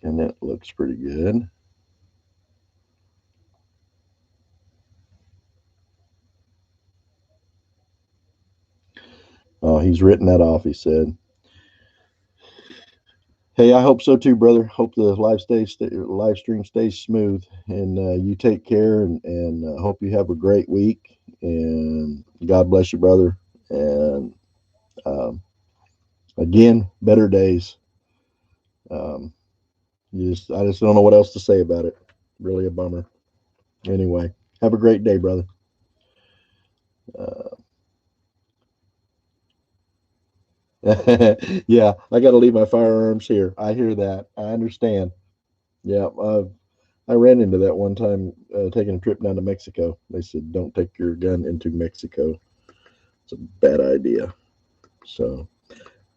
And it looks pretty good. Oh, he's written that off, he said. Hey, I hope so too, brother. Hope the live stream stays smooth, and you take care, and hope you have a great week. And God bless you, brother. And um, again, better days. Um, I just don't know what else to say about it. Really a bummer. Anyway, have a great day, brother. Uh, yeah, I got to leave my firearms here. I hear that. I understand. Yeah, I ran into that one time taking a trip down to Mexico. They said, "Don't take your gun into Mexico. It's a bad idea." So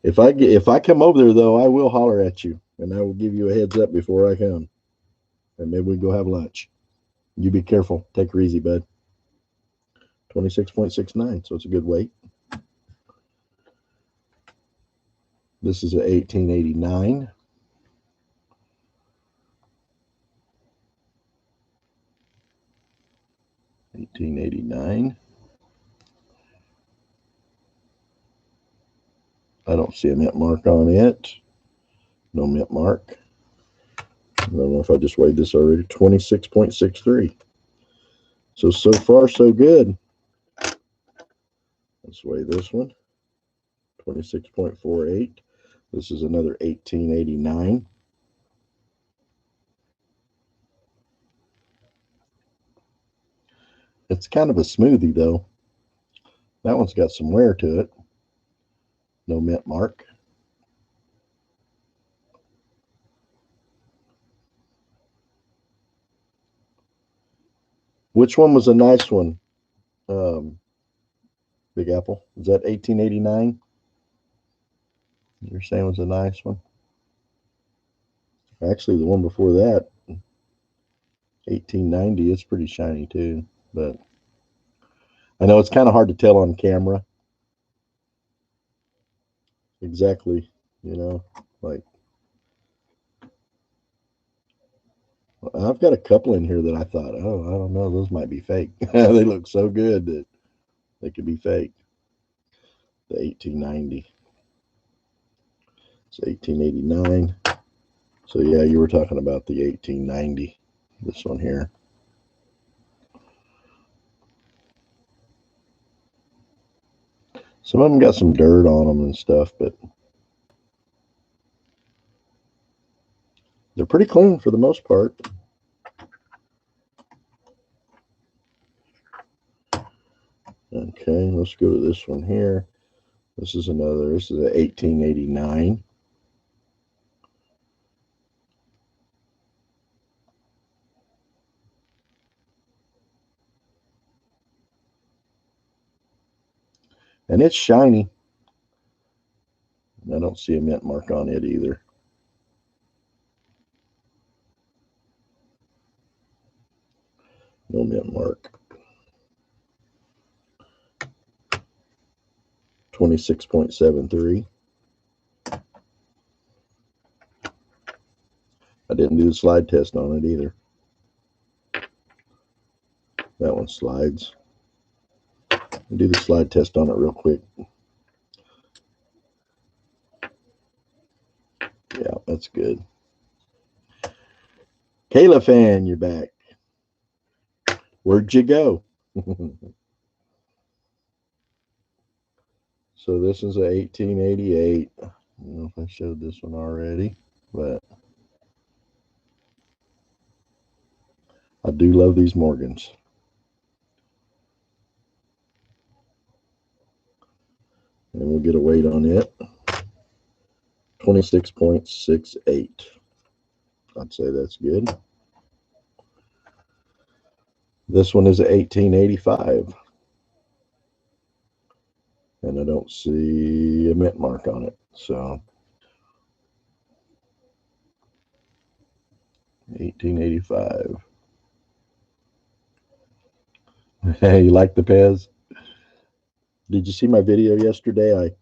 if I come over there though, I will holler at you and I will give you a heads up before I come, and maybe we can go have lunch. You be careful. Take her easy, bud. 26.69, so it's a good weight. This is a 1889. 1889. I don't see a mint mark on it. No mint mark. I don't know if I just weighed this already. 26.63. So far, so good. Let's weigh this one. 26.48. This is another 1889. It's kind of a smoothie, though. That one's got some wear to it. No mint mark. Which one was a nice one? Big Apple. Is that 1889? You're saying was a nice one? Actually, the one before that, 1890, it's pretty shiny too. But I know it's kind of hard to tell on camera exactly, you know, like I've got a couple in here that I thought, oh, I don't know, those might be fake. They look so good that they could be fake. The 1890. It's 1889. So yeah, you were talking about the 1890. This one here. Some of them got some dirt on them and stuff, but pretty clean for the most part. Okay, let's go to this one here. This is another, this is a 1889. And it's shiny. I don't see a mint mark on it either. No mint mark. 26.73. I didn't do the slide test on it either. That one slides. I'll do the slide test on it real quick. Yeah, that's good. Kayla fan, you're back. Where'd you go? So this is a 1888. I don't know if I showed this one already, but I do love these Morgans. And we'll get a weight on it. 26.68. I'd say that's good. This one is a 1885. And I don't see a mint mark on it. So 1885. Hey, you like the Pez? Did you see my video yesterday?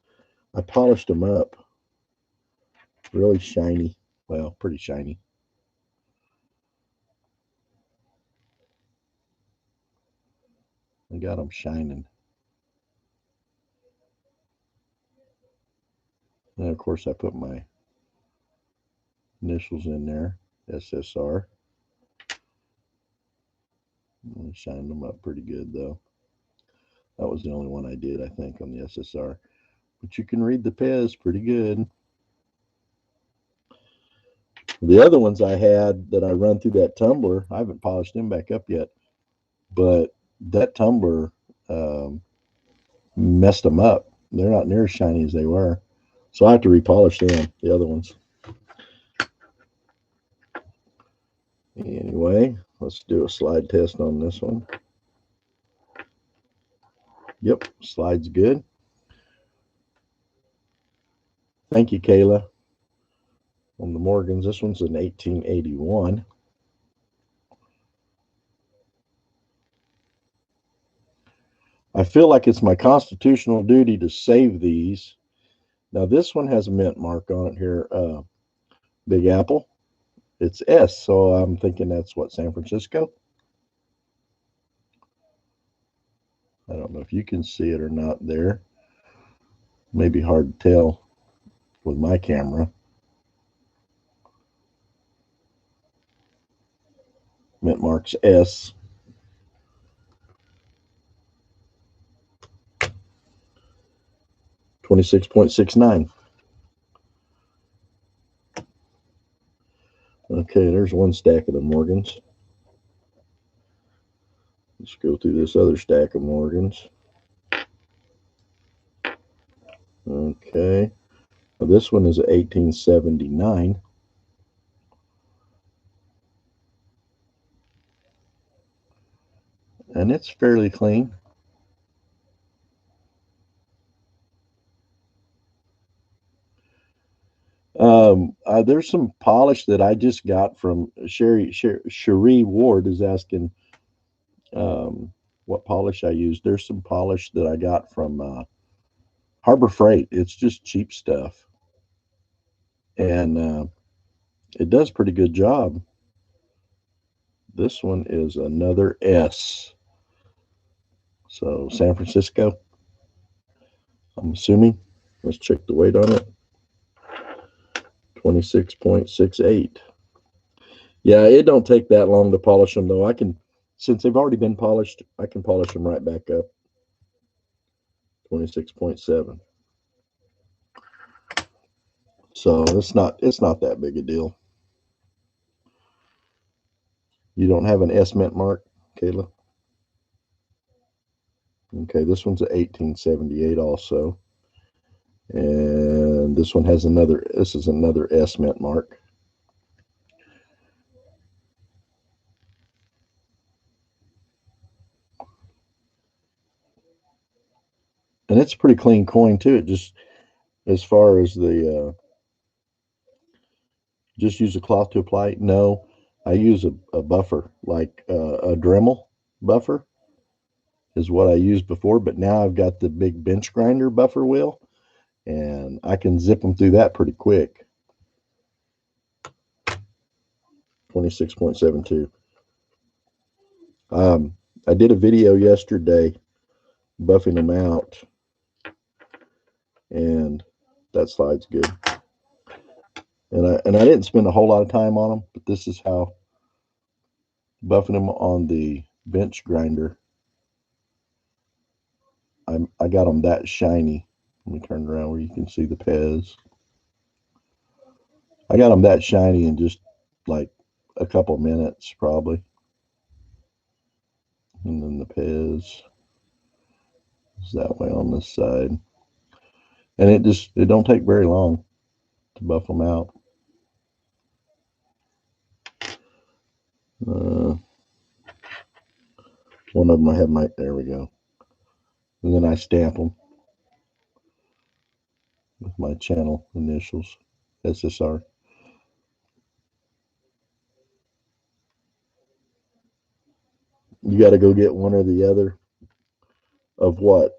I polished them up. Really shiny. Well, pretty shiny. I got them shining. And of course I put my initials in there, SSR. I shined them up pretty good though. That was the only one I did, I think, on the SSR. But you can read the Pez pretty good. The other ones I had that I run through that tumbler, I haven't polished them back up yet, but that tumbler messed them up. They're not near as shiny as they were. So I have to repolish them, the other ones. Anyway, let's do a slide test on this one. Yep, slide's good. Thank you, Kayla. On the Morgans, this one's an 1881. I feel like it's my constitutional duty to save these. Now, this one has a mint mark on it here, Big Apple. It's S, so I'm thinking that's what, San Francisco? I don't know if you can see it or not there. Maybe hard to tell with my camera. Mint marks S. $26.69. Okay, there's one stack of the Morgans. Let's go through this other stack of Morgans. Okay. Now this one is 1879. And it's fairly clean. There's some polish that I just got from Cherie Ward is asking what polish I use. There's some polish that I got from Harbor Freight. It's just cheap stuff. And it does a pretty good job. This one is another S. So San Francisco, I'm assuming. Let's check the weight on it. 26.68. Yeah, it don't take that long to polish them though. Since they've already been polished, I can polish them right back up. 26.7. So it's not that big a deal. You don't have an S mint mark, Kayla? Okay, this one's a 1878 also. And this one has this is another S mint mark. And it's a pretty clean coin too. It just, as far as the, just use a cloth to apply. No, I use a buffer, like a Dremel buffer is what I used before. But now I've got the big bench grinder buffer wheel, and I can zip them through that pretty quick. 26.72. I did a video yesterday buffing them out, and that slide's good. And I didn't spend a whole lot of time on them, but this is how buffing them on the bench grinder. I got them that shiny. Let me turn around where you can see the Pez. I got them that shiny in just like a couple minutes, probably. And then the Pez is that way on this side. And it don't take very long to buff them out. One of them I have there we go. And then I stamp them with my channel initials, SSR. You got to go get one or the other of what?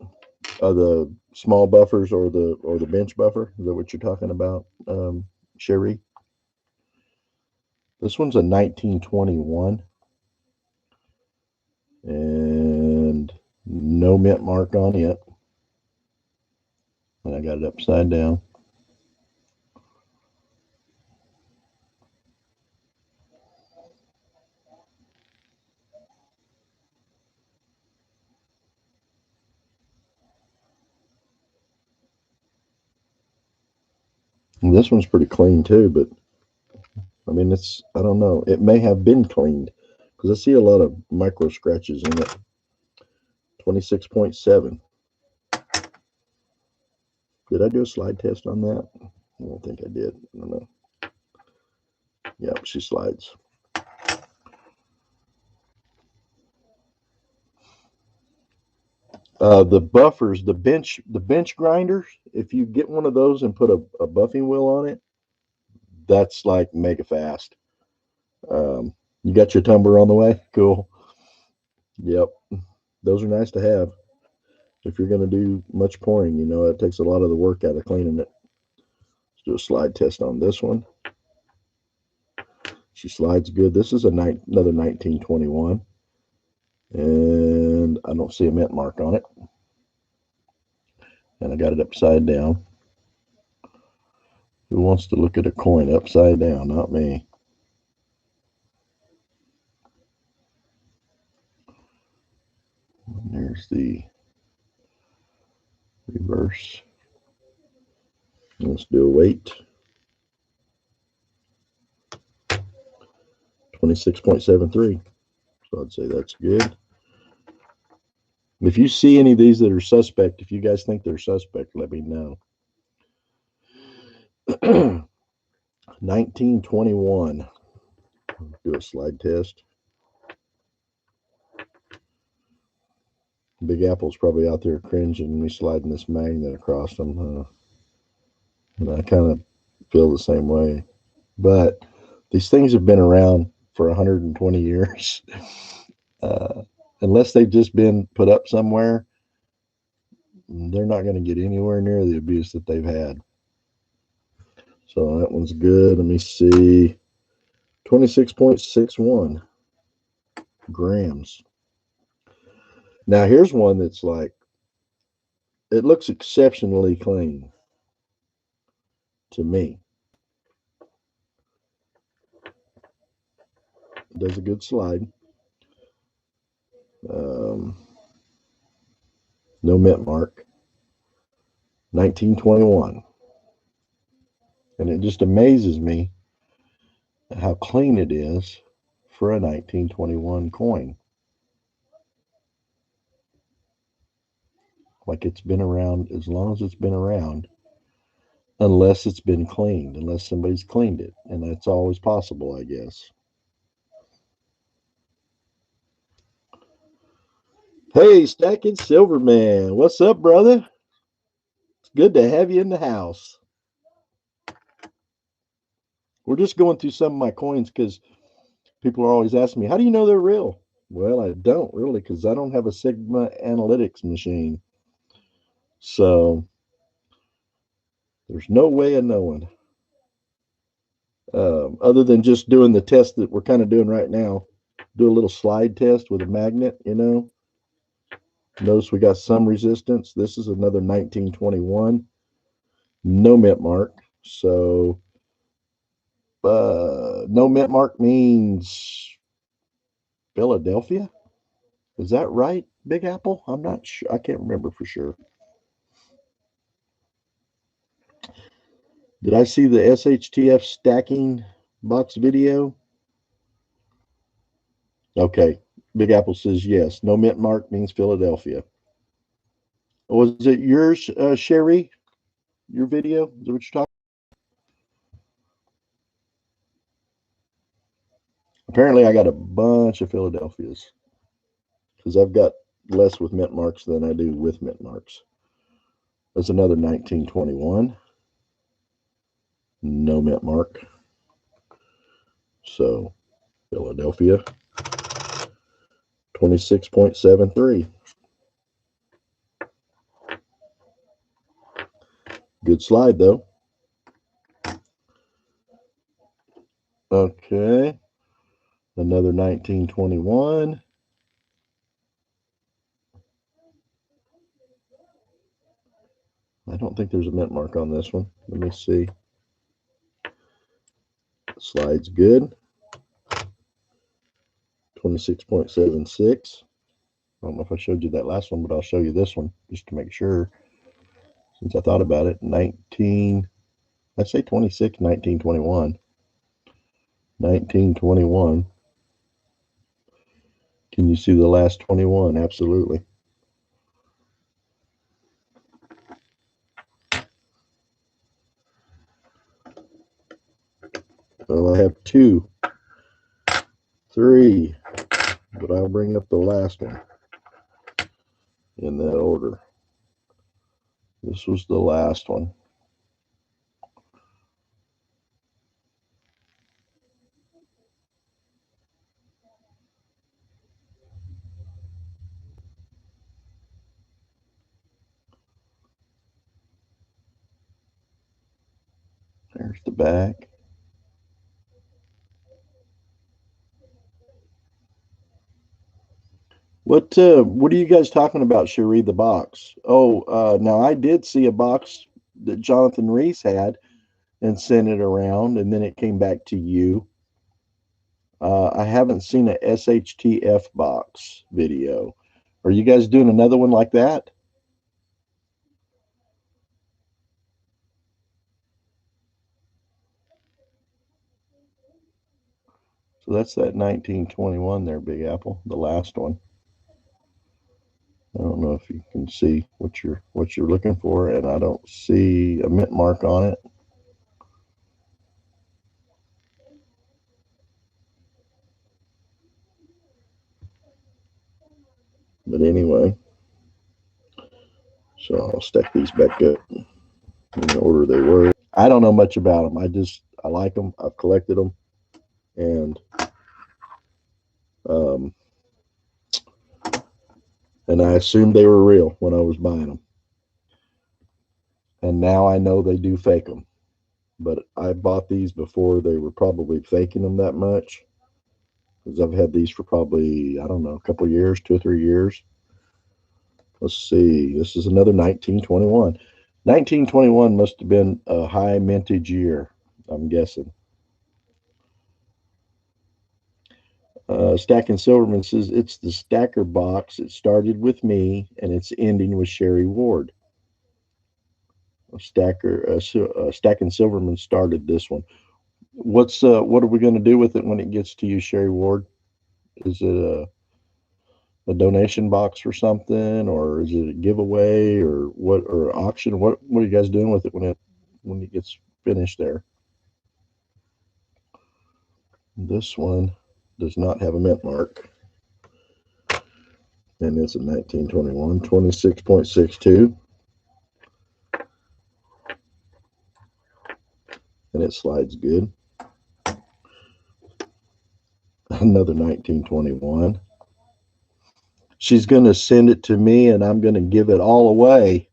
The small buffers or the bench buffer? Is that what you're talking about, Sherry? This one's a 1921 and no mint mark on it. And I got it upside down. And this one's pretty clean too, but I mean, I don't know. It may have been cleaned because I see a lot of micro scratches in it. 26.7. Did I do a slide test on that? I don't think I did. I don't know. Yeah, she slides. The buffers, the bench grinders, if you get one of those and put a buffing wheel on it, that's like mega fast. You got your tumbler on the way? Cool. Yep. Those are nice to have. If you're going to do much pouring, it takes a lot of the work out of cleaning it. Let's do a slide test on this one. She slides good. This is another 1921. And I don't see a mint mark on it. And I got it upside down. Who wants to look at a coin upside down? Not me. There's the reverse. Let's do a weight. 26.73. So I'd say that's good. If you see any of these that are suspect, if you guys think they're suspect, let me know. 1921. Do a slide test. Big Apple's probably out there cringing me sliding this magnet across them. And I kind of feel the same way. But these things have been around for 120 years. Unless they've just been put up somewhere, they're not going to get anywhere near the abuse that they've had. So that one's good. Let me see. 26.61 grams. Now here's one that's like, it looks exceptionally clean to me. It does a good slide. No mint mark. 1921. And it just amazes me how clean it is for a 1921 coin. Like it's been around as long as it's been around, unless it's been cleaned, unless somebody's cleaned it. And that's always possible, I guess. Hey, Stacking Silverman. What's up, brother? It's good to have you in the house. We're just going through some of my coins because people are always asking me, how do you know they're real? Well, I don't really because I don't have a Sigma analytics machine. So there's no way of knowing. Other than just doing the test that we're kind of doing right now. Do a little slide test with a magnet, you know. Notice we got some resistance. This is another 1921. No mint mark. So no mint mark means Philadelphia. Is that right, Big Apple? I'm not sure. I can't remember for sure. Did I see the SHTF stacking box video? Okay. Big Apple says yes. No mint mark means Philadelphia. Was it yours, Sherry? Your video? Is that what you're talking? Apparently, I got a bunch of Philadelphias because I've got less with mint marks than I do with mint marks. That's another 1921. No mint mark. So, Philadelphia, 26.73. Good slide, though. Okay. Another 1921. I don't think there's a mint mark on this one. Let me see. Slide's good. 26.76. I don't know if I showed you that last one, but I'll show you this one just to make sure. Since I thought about it, I'd say 26, 1921. 1921. Can you see the last 21? Absolutely. Well, I have 2, 3, but I'll bring up the last one in that order. This was the last one. There's the back. What are you guys talking about, Cherie, the box? Oh, now I did see a box that Jonathan Reese had and sent it around, and then it came back to you. I haven't seen a SHTF box video. Are you guys doing another one like that? So that's that 1921 there, Big Apple, the last one. I don't know if you can see what you're looking for, and I don't see a mint mark on it. But anyway, so I'll stack these back up in the order they were. I don't know much about them. I like them. I've collected them, and um, and I assumed they were real when I was buying them. And now I know they do fake them. But I bought these before they were probably faking them that much, because I've had these for probably, I don't know, a couple of years, 2 or 3 years. Let's see. This is another 1921. 1921 must have been a high mintage year, I'm guessing. Stacking Silverman says it's the stacker box. It started with me, and it's ending with Sherry Ward. Stacking Silverman started this one. What are we going to do with it when it gets to you, Sherry Ward? Is it a donation box or something, or is it a giveaway, or what, or auction? What are you guys doing with it when it gets finished there? This one does not have a mint mark, and it's a 1921, 26.62, and it slides good. Another 1921. She's going to send it to me, and I'm going to give it all away.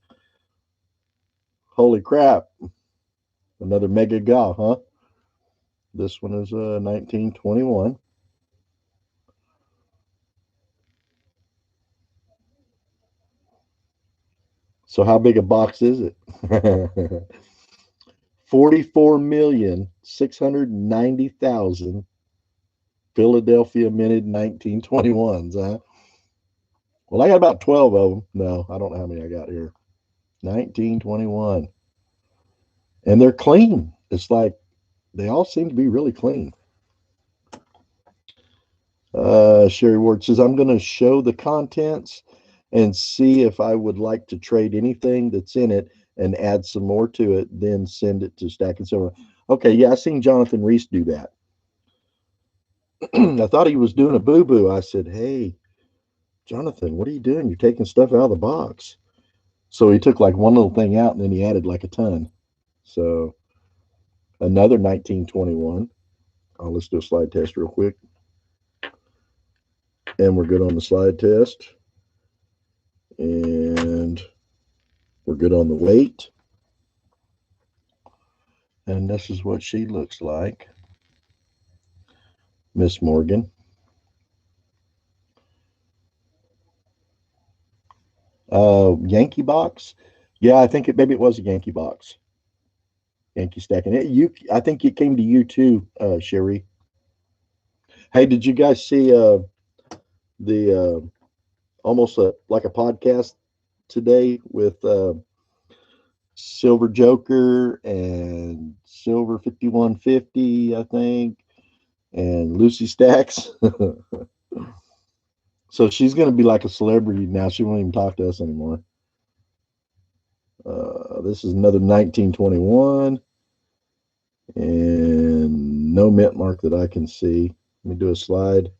Holy crap. Another mega gaw, huh? This one is a 1921. So how big a box is it? 44,690,000 Philadelphia minted 1921s, huh? Well, I got about 12 of them. No, I don't know how many I got here. 1921. And they're clean. It's like they all seem to be really clean. Sherry Ward says, I'm going to show the contents and see if I would like to trade anything that's in it and add some more to it, then send it to Stack and Silver. Okay, yeah, I seen Jonathan Reese do that. I thought he was doing a boo-boo. I said, hey, Jonathan, what are you doing? You're taking stuff out of the box. So he took like one little thing out and then he added like a ton. So another 1921. Let's do a slide test real quick. And we're good on the slide test. And we're good on the weight. And this is what she looks like. Miss Morgan. Yankee box. Yeah, I think maybe it was a Yankee box. Yankee stacking. I think it came to you too, Sherry. Hey, did you guys see the almost like a podcast today with Silver Joker and Silver 5150, I think, and Lucy Stacks? So she's going to be like a celebrity now. She won't even talk to us anymore. This is another 1921 and no mint mark that I can see. Let me do a slide.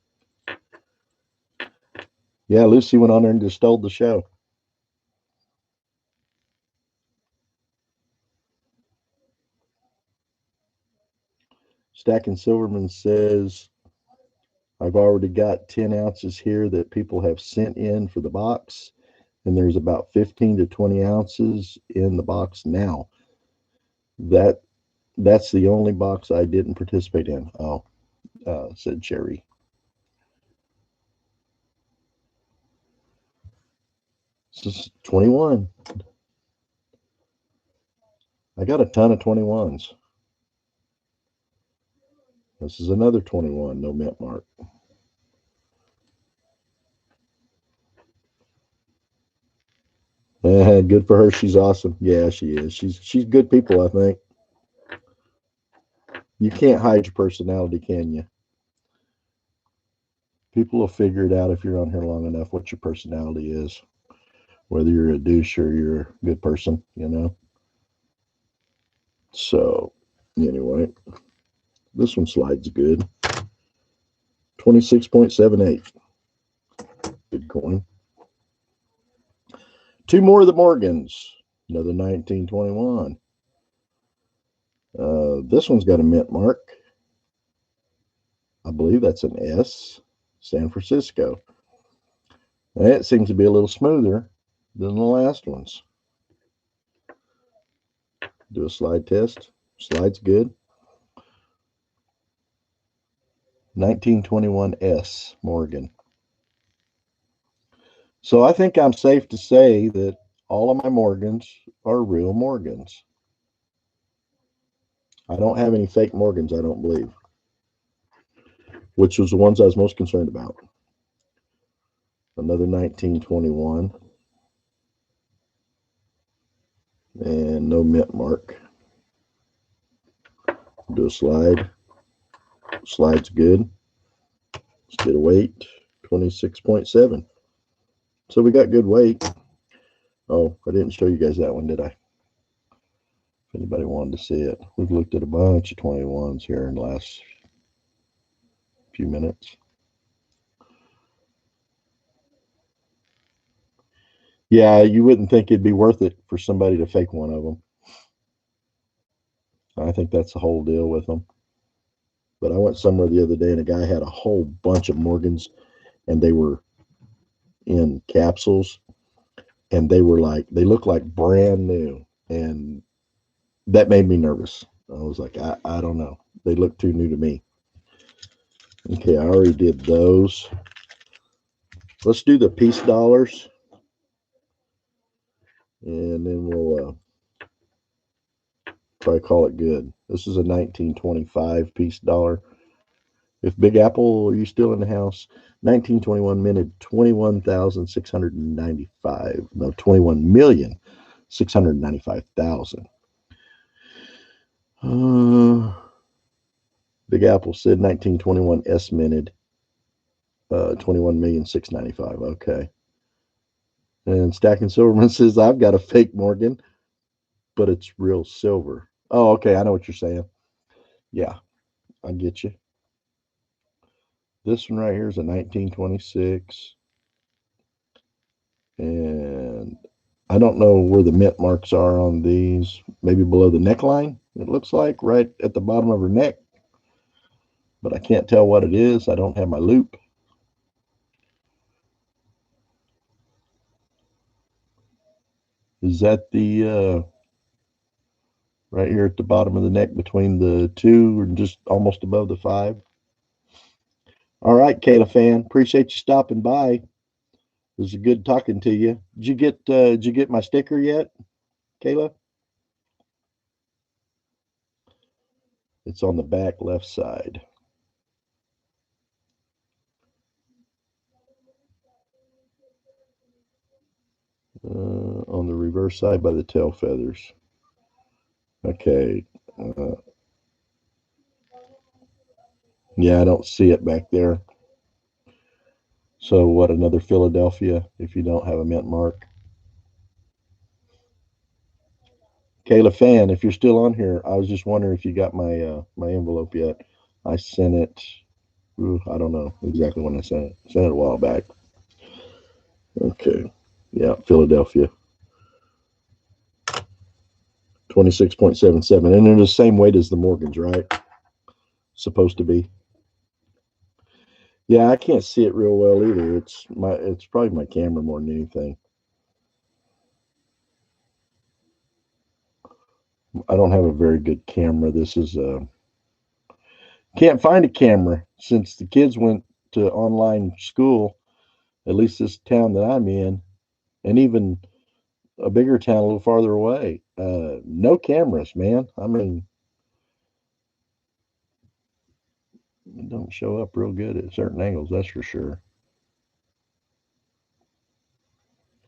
Yeah, Lucy went on there and just stole the show. Stacking Silverman says, I've already got 10 ounces here that people have sent in for the box, and there's about 15 to 20 ounces in the box now. That's the only box I didn't participate in. Oh, said Cherry. This is 21. I got a ton of 21s. This is another 21, no mint mark. Good for her. She's awesome. Yeah, she is. She's good people, I think. You can't hide your personality, can you? People will figure it out if you're on here long enough what your personality is, whether you're a douche or you're a good person, you know. So, anyway, this one slides good. 26.78. Good coin. Two more of the Morgans. Another 1921. This one's got a mint mark. I believe that's an S. San Francisco. That seems to be a little smoother than the last ones. Do a slide test. Slide's good. 1921 S Morgan. So I think I'm safe to say that all of my Morgans are real Morgans. I don't have any fake Morgans, I don't believe, which was the ones I was most concerned about. Another 1921 and no mint mark. Do a slide. Slide's good. Let's get a weight, 26.7. So we got good weight. Oh, I didn't show you guys that one, did I? If anybody wanted to see it. We've looked at a bunch of 21s here in the last few minutes. Yeah, you wouldn't think it'd be worth it for somebody to fake one of them. I think that's the whole deal with them. But I went somewhere the other day and a guy had a whole bunch of Morgans and they were in capsules and they looked like brand new. And that made me nervous. I was like, I don't know. They look too new to me. Okay, I already did those. Let's do the piece dollars. And then we'll probably call it good. This is a 1925 piece dollar. If Big Apple, are you still in the house? 1921 minted 21,695. No, 21,695,000. Big Apple said 1921 S minted 21,695,000. Okay. And Stacking Silverman says, I've got a fake Morgan, but it's real silver. Oh, okay. I know what you're saying. Yeah, I get you. This one right here is a 1926. And I don't know where the mint marks are on these. Maybe below the neckline, it looks like, right at the bottom of her neck. But I can't tell what it is. I don't have my loop. Is that the right here at the bottom of the neck between the 2 or just almost above the 5? All right, Kayla fan. Appreciate you stopping by. It was good talking to you. Did you get my sticker yet, Kayla? It's on the back left side. On the reverse side by the tail feathers. Okay. Yeah, I don't see it back there. So what? Another Philadelphia if you don't have a mint mark. Kayla fan, if you're still on here, I was just wondering if you got my envelope yet. I sent it. I don't know exactly when I sent it. I sent it a while back. Okay. Yeah, Philadelphia. 26.77. And they're the same weight as the Morgans, right? Supposed to be. Yeah, I can't see it real well either. It's probably my camera more than anything. I don't have a very good camera. This is can't find a camera since the kids went to online school, at least this town that I'm in, and even a bigger town a little farther away. No cameras, man. I mean, it don't show up real good at certain angles, that's for sure.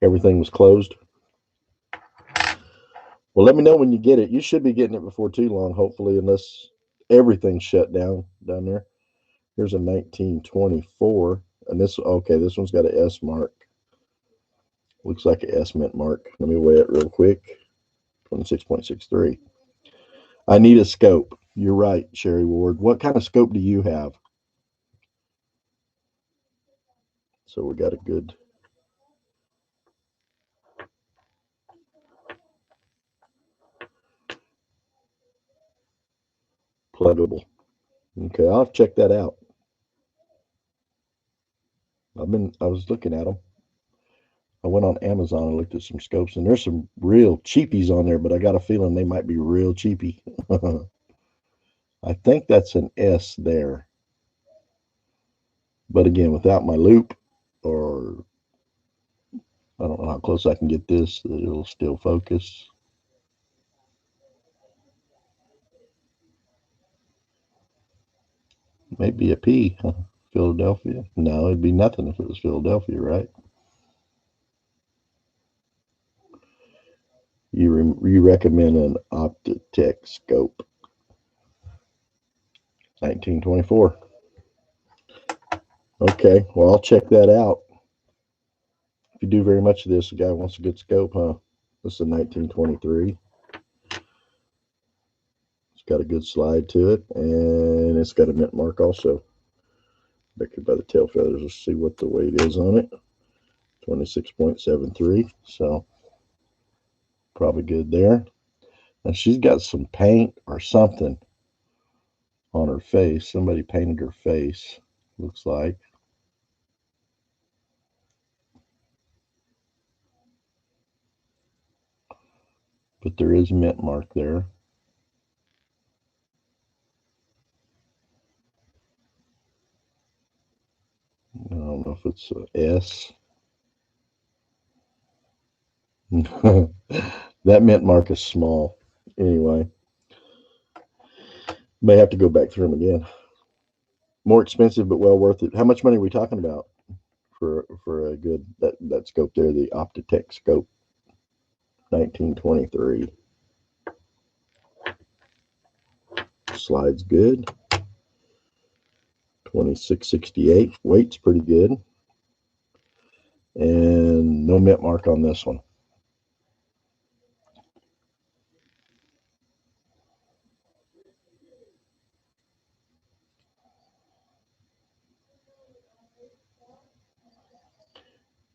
Everything was closed. Well, let me know when you get it. You should be getting it before too long, hopefully, unless everything's shut down there. Here's a 1924, and this one's got an S mark. Looks like an S mint mark. Let me weigh it real quick. 26.63. I need a scope. You're right, Sherry Ward. What kind of scope do you have? So we got a good pluggable. Okay, I'll check that out. I was looking at them. I went on Amazon and looked at some scopes, and there's some real cheapies on there, but I got a feeling they might be real cheapy. I think that's an S there. But again, without my loop, or I don't know how close I can get this, that it'll still focus. Maybe a P, huh? Philadelphia. No, it'd be nothing if it was Philadelphia, right? You recommend an Optitech scope. 1924. Okay, well, I'll check that out. If you do very much of this, the guy wants a good scope, huh? This is a 1923. It's got a good slide to it, and it's got a mint mark also. Back here by the tail feathers, let's see what the weight is on it. 26.73, so probably good there. And she's got some paint or something on her face. Somebody painted her face, looks like. But there is a mint mark there. I don't know if it's a S. That mint mark is small. Anyway, may have to go back through them again. More expensive, but well worth it. How much money are we talking about for a good that scope there? The Optitech scope, 1923. Slides good. 2668. Weight's pretty good. And no mint mark on this one.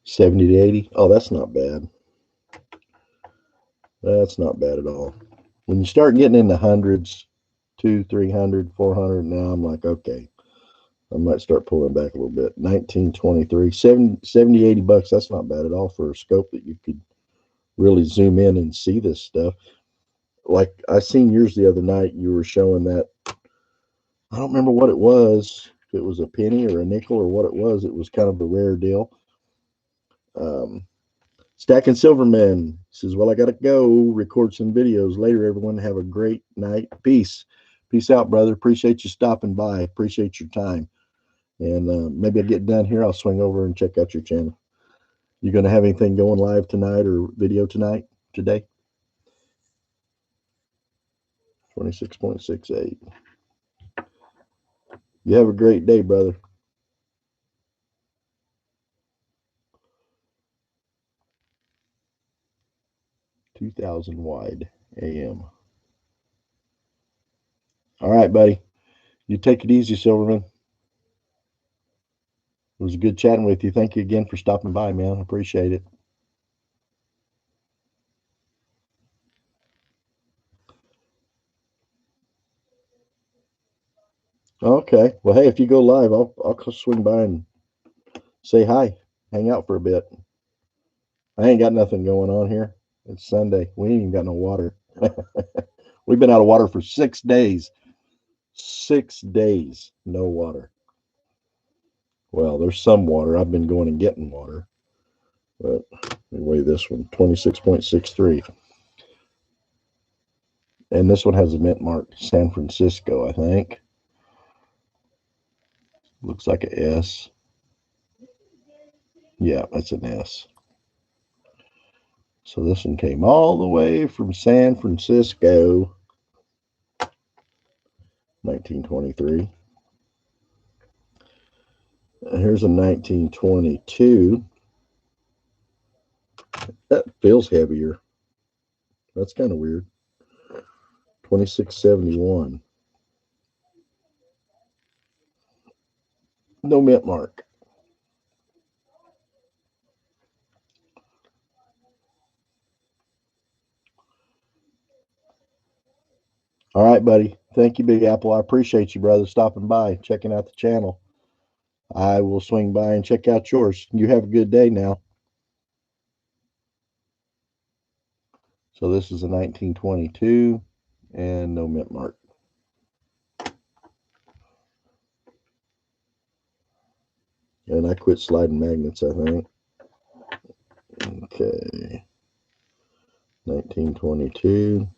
$70 to $80. Oh, that's not bad. That's not bad at all. When you start getting in the hundreds, 200, 300, 400, now I'm like, okay, I might start pulling back a little bit. 1923, 70, 80 bucks. That's not bad at all for a scope that you could really zoom in and see this stuff. Like I seen yours the other night. You were showing that. I don't remember what it was. If it was a penny or a nickel or what it was. It was kind of a rare deal. Stacking Silverman says, well, I got to go record some videos later. Everyone have a great night. Peace. Peace out, brother. Appreciate you stopping by. Appreciate your time. And maybe I get done here. I'll swing over and check out your channel. You going to have anything going live tonight or video today? 26.68. You have a great day, brother. 2000 wide AM. All right, buddy. You take it easy, Silverman. It was good chatting with you. Thank you again for stopping by, man. I appreciate it. Okay. Well, hey, if you go live, I'll swing by and say hi, hang out for a bit. I ain't got nothing going on here. It's Sunday. We ain't even got no water. We've been out of water for 6 days. 6 days, no water. Well, there's some water. I've been going and getting water. But anyway, this one, 26.63. And this one has a mint mark, San Francisco, I think. Looks like a S. Yeah, that's an S. So this one came all the way from San Francisco, 1923. Here's a 1922. That feels heavier. That's kind of weird. 2671. No mint mark. All right, buddy. Thank you, Big Apple. I appreciate you, brother, stopping by, checking out the channel. I will swing by and check out yours. You have a good day now. So this is a 1922 and no mint mark. And I quit sliding magnets, I think. Okay. 1922.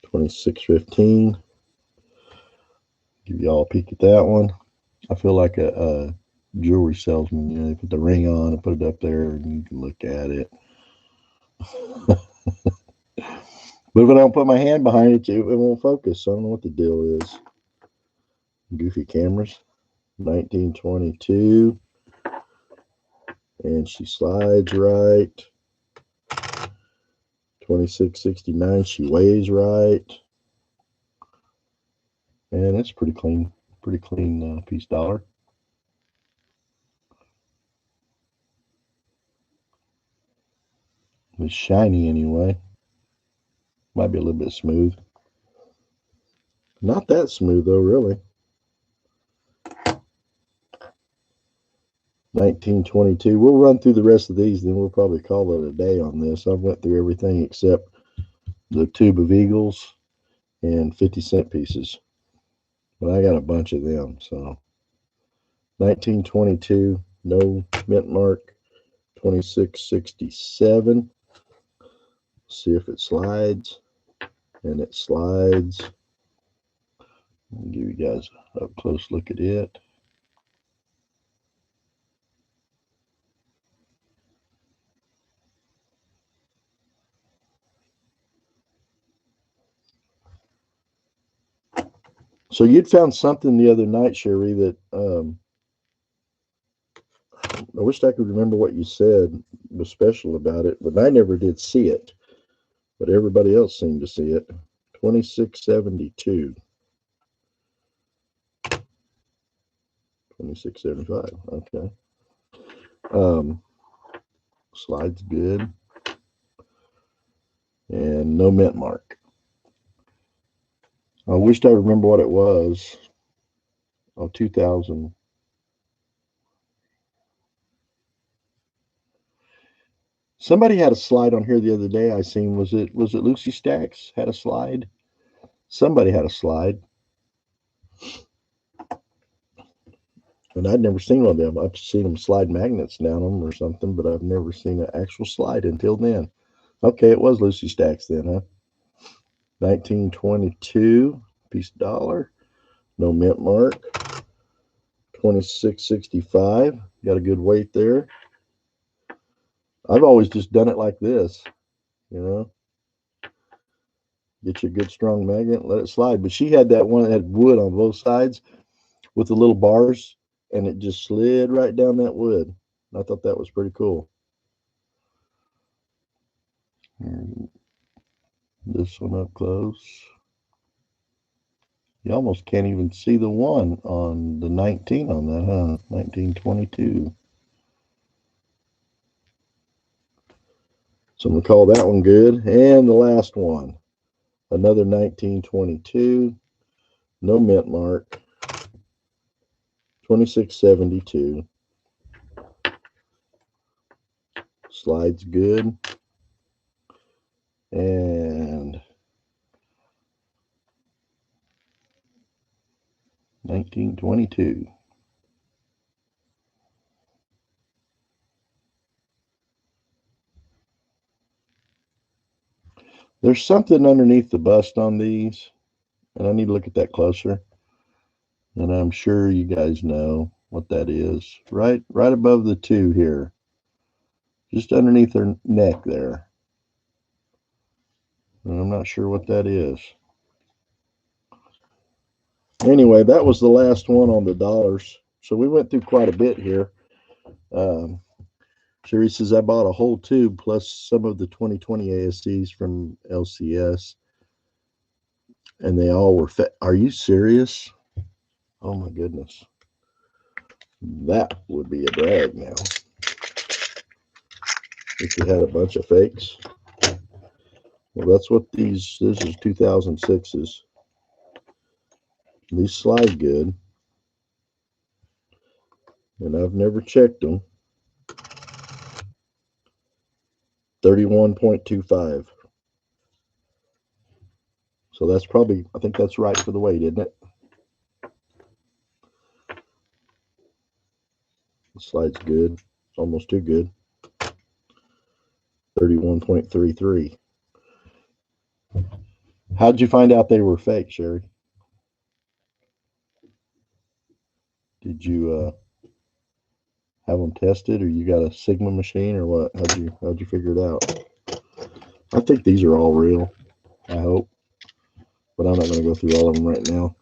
2615. Give you all a peek at that one. I feel like a jewelry salesman. You know, they put the ring on and put it up there, and you can look at it. But if I don't put my hand behind it, it won't focus. So I don't know what the deal is. Goofy cameras. 1922. And she slides right. 2669. She weighs right. And it's pretty clean piece dollar. It's shiny anyway. Might be a little bit smooth. Not that smooth though, really. 1922. We'll run through the rest of these, then we'll probably call it a day on this. I've went through everything except the tube of Eagles and 50-cent pieces. But I got a bunch of them. So 1922, no mint mark. 2667. See if it slides. And it slides. I'll give you guys a close look at it. So you'd found something the other night, Sherry, that I wished I could remember what you said was special about it, but I never did see it. But everybody else seemed to see it. 2672. 2675. Okay. Slides good. And no mint mark. I wished I remember what it was. Oh, 2000. Somebody had a slide on here the other day. I seen was it Lucy Stacks had a slide? Somebody had a slide, and I'd never seen one of them. I've seen them slide magnets down them or something, but I've never seen an actual slide until then. Okay, it was Lucy Stacks then, huh? 1922 piece dollar, no mint mark. 2665, got a good weight there. I've always just done it like this, you know. Get you a good strong magnet, let it slide. But she had that one that had wood on both sides with the little bars, and it just slid right down that wood. I thought that was pretty cool. This one up close. You almost can't even see the one on the 19 on that, huh? 1922. So I'm going to call that one good. And the last one, another 1922. No mint mark. 2672. Slides good. And 1922. There's something underneath the bust on these, and I need to look at that closer. And I'm sure you guys know what that is. Right above the 2 here. Just underneath her neck there. And I'm not sure what that is. Anyway, that was the last one on the dollars. So we went through quite a bit here. Sherry says, I bought a whole tube plus some of the 2020 ASCs from LCS. And they all were fat. Are you serious? Oh my goodness. That would be a drag now. If you had a bunch of fakes. Well, that's what this is 2006s. These slide good. And I've never checked them. 31.25. So that's probably, I think that's right for the weight, isn't it? The slide's good. It's almost too good. 31.33. How'd you find out they were fake, Sherry? Did you have them tested, or you got a Sigma machine, or what? How'd you figure it out? I think these are all real. I hope. But I'm not going to go through all of them right now.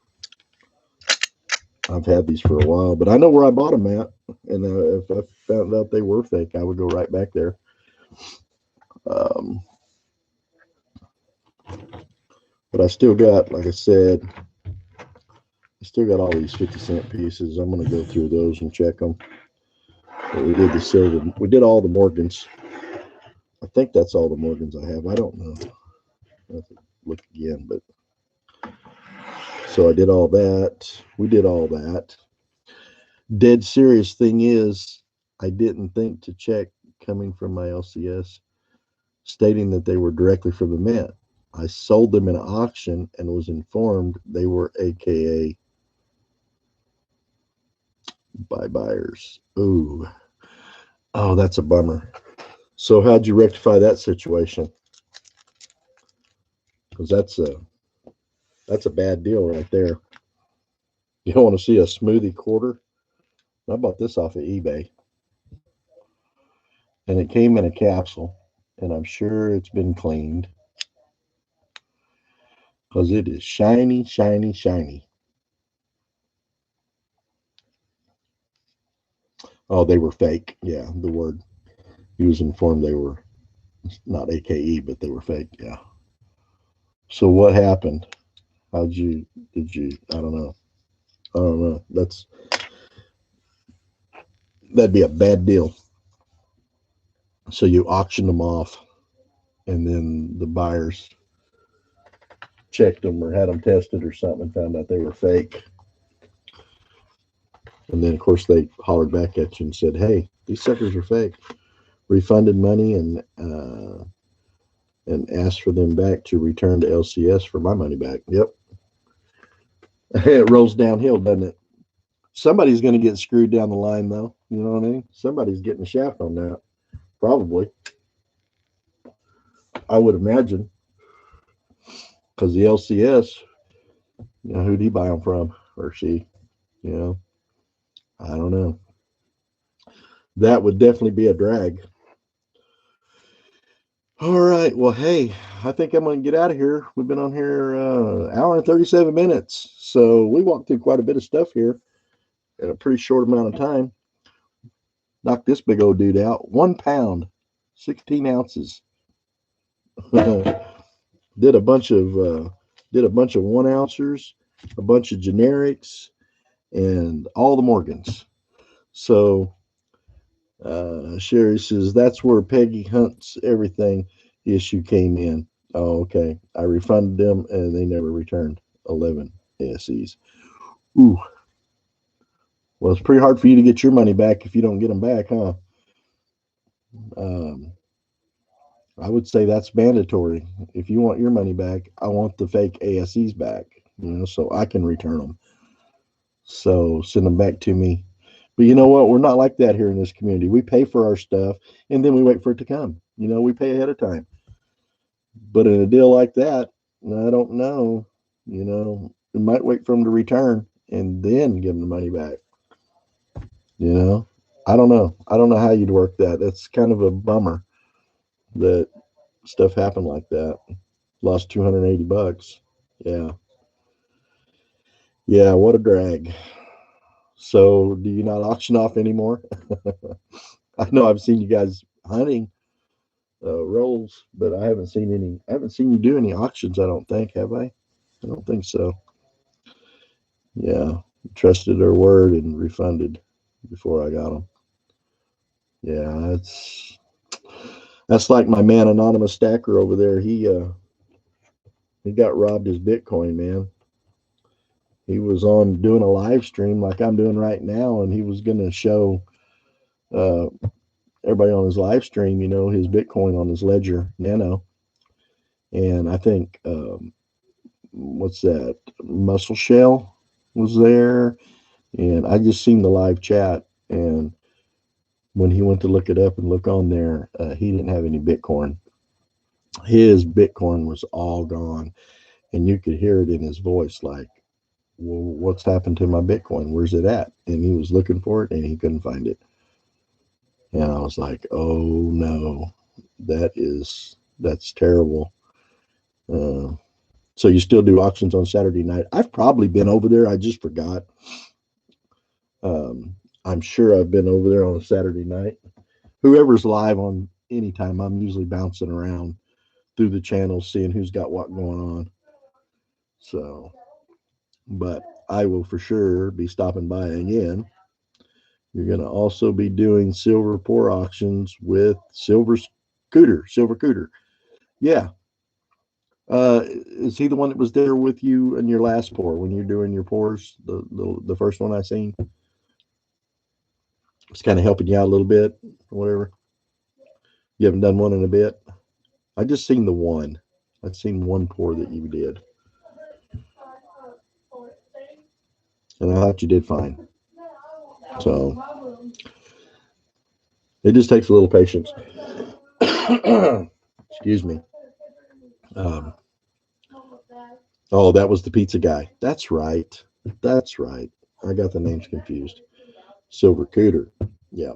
I've had these for a while, but I know where I bought them at. And if I found out they were fake, I would go right back there. Um, but I still got, like I said, I still got all these 50-cent pieces. I'm going to go through those and check them. But we did the silver. We did all the Morgans. I think that's all the Morgans I have. I don't know. I have to look again. But so I did all that. We did all that. Dead serious thing is, I didn't think to check coming from my LCS stating that they were directly from the mint. I sold them in an auction and was informed they were AKA by buyers. Ooh. Oh, that's a bummer. So how'd you rectify that situation? Because that's a bad deal right there. You don't want to see a smoothie quarter. I bought this off of eBay. And it came in a capsule. And I'm sure it's been cleaned. Because it is shiny, shiny, shiny. Oh, they were fake. Yeah, the word. He was informed they were not AKE, but they were fake. Yeah. So what happened? Did you, I don't know. I don't know. That'd be a bad deal. So you auctioned them off, and then the buyers checked them or had them tested or something and found out they were fake. And then, of course, they hollered back at you and said, "Hey, these suckers are fake." Refunded money and asked for them back to return to LCS for my money back. Yep. It rolls downhill, doesn't it? Somebody's going to get screwed down the line, though. You know what I mean? Somebody's getting a shaft on that. Probably. I would imagine. Because the LCS, who'd he buy them from? Or she? You know, I don't know. That would definitely be a drag. All right. Well, hey, I think I'm going to get out of here. We've been on here hour and 37 minutes. So we walked through quite a bit of stuff here in a pretty short amount of time. Knocked this big old dude out. 1 pound, 16 ounces. did a bunch of 1 ounces, a bunch of generics, and all the Morgans. So Sherry says that's where Peggy Hunt's everything issue came in. Oh, okay. I refunded them and they never returned 11 ASEs. Ooh. Well, it's pretty hard for you to get your money back if you don't get them back, huh? Um, I would say that's mandatory. If you want your money back, I want the fake ASEs back, so I can return them. So send them back to me. But you know what? We're not like that here in this community. We pay for our stuff and then we wait for it to come. We pay ahead of time. But in a deal like that, I don't know. We might wait for them to return and then give them the money back. I don't know. I don't know how you'd work that. That's kind of a bummer that stuff happened like that. Lost $280. Yeah. Yeah, what a drag. So, do you not auction off anymore? I know I've seen you guys hunting rolls, but I haven't seen any. I haven't seen you do any auctions. I don't think, have I? I don't think so. Yeah, trusted her word and refunded before I got them. Yeah, that's like my man anonymous stacker over there. He got robbed his Bitcoin, man. He was on doing a live stream like I'm doing right now, and he was going to show uh, everybody on his live stream, his Bitcoin on his Ledger Nano. And I think, what's that? Muscle Shell was there. And I just seen the live chat. And when he went to look it up and look on there, he didn't have any Bitcoin. His Bitcoin was all gone. And you could hear it in his voice like, well, what's happened to my Bitcoin? Where's it at? And he was looking for it and he couldn't find it. And I was like, oh no, that's terrible. So you still do auctions on Saturday night? I've probably been over there. I just forgot. I'm sure I've been over there on a Saturday night. Whoever's live on anytime, I'm usually bouncing around through the channels, seeing who's got what going on. So, but I will for sure be stopping by again. You're going to also be doing silver pour auctions with Silver Cooter. Yeah. Is he the one that was there with you in your last pour when you're doing your pours? The first one I seen? It's kind of helping you out a little bit or whatever. You haven't done one in a bit? I just seen the one. I've seen one pour that you did. And I thought you did fine. So it just takes a little patience. Excuse me. Um, oh, that was the pizza guy. That's right. That's right. I got the names confused. Silver Cooter. Yeah.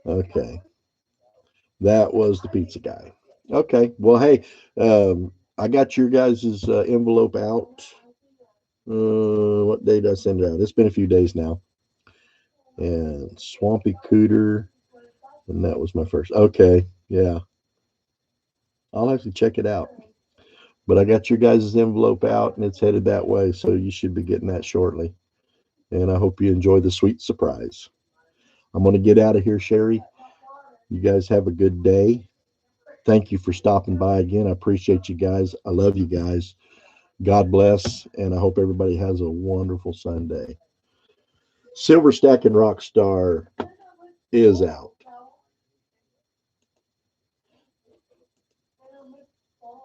Okay. That was the pizza guy. Okay. Well, hey, I got your guys' envelope out. What day did I send it out? It's been a few days now. And Swampy Cooter. And that was my first. Okay. Yeah. I'll have to check it out. But I got your guys' envelope out and it's headed that way. So you should be getting that shortly. And I hope you enjoy the sweet surprise. I'm going to get out of here, Sherry. You guys have a good day. Thank you for stopping by again. I appreciate you guys. I love you guys. God bless. And I hope everybody has a wonderful Sunday. Silver Stack and Rockstar is out.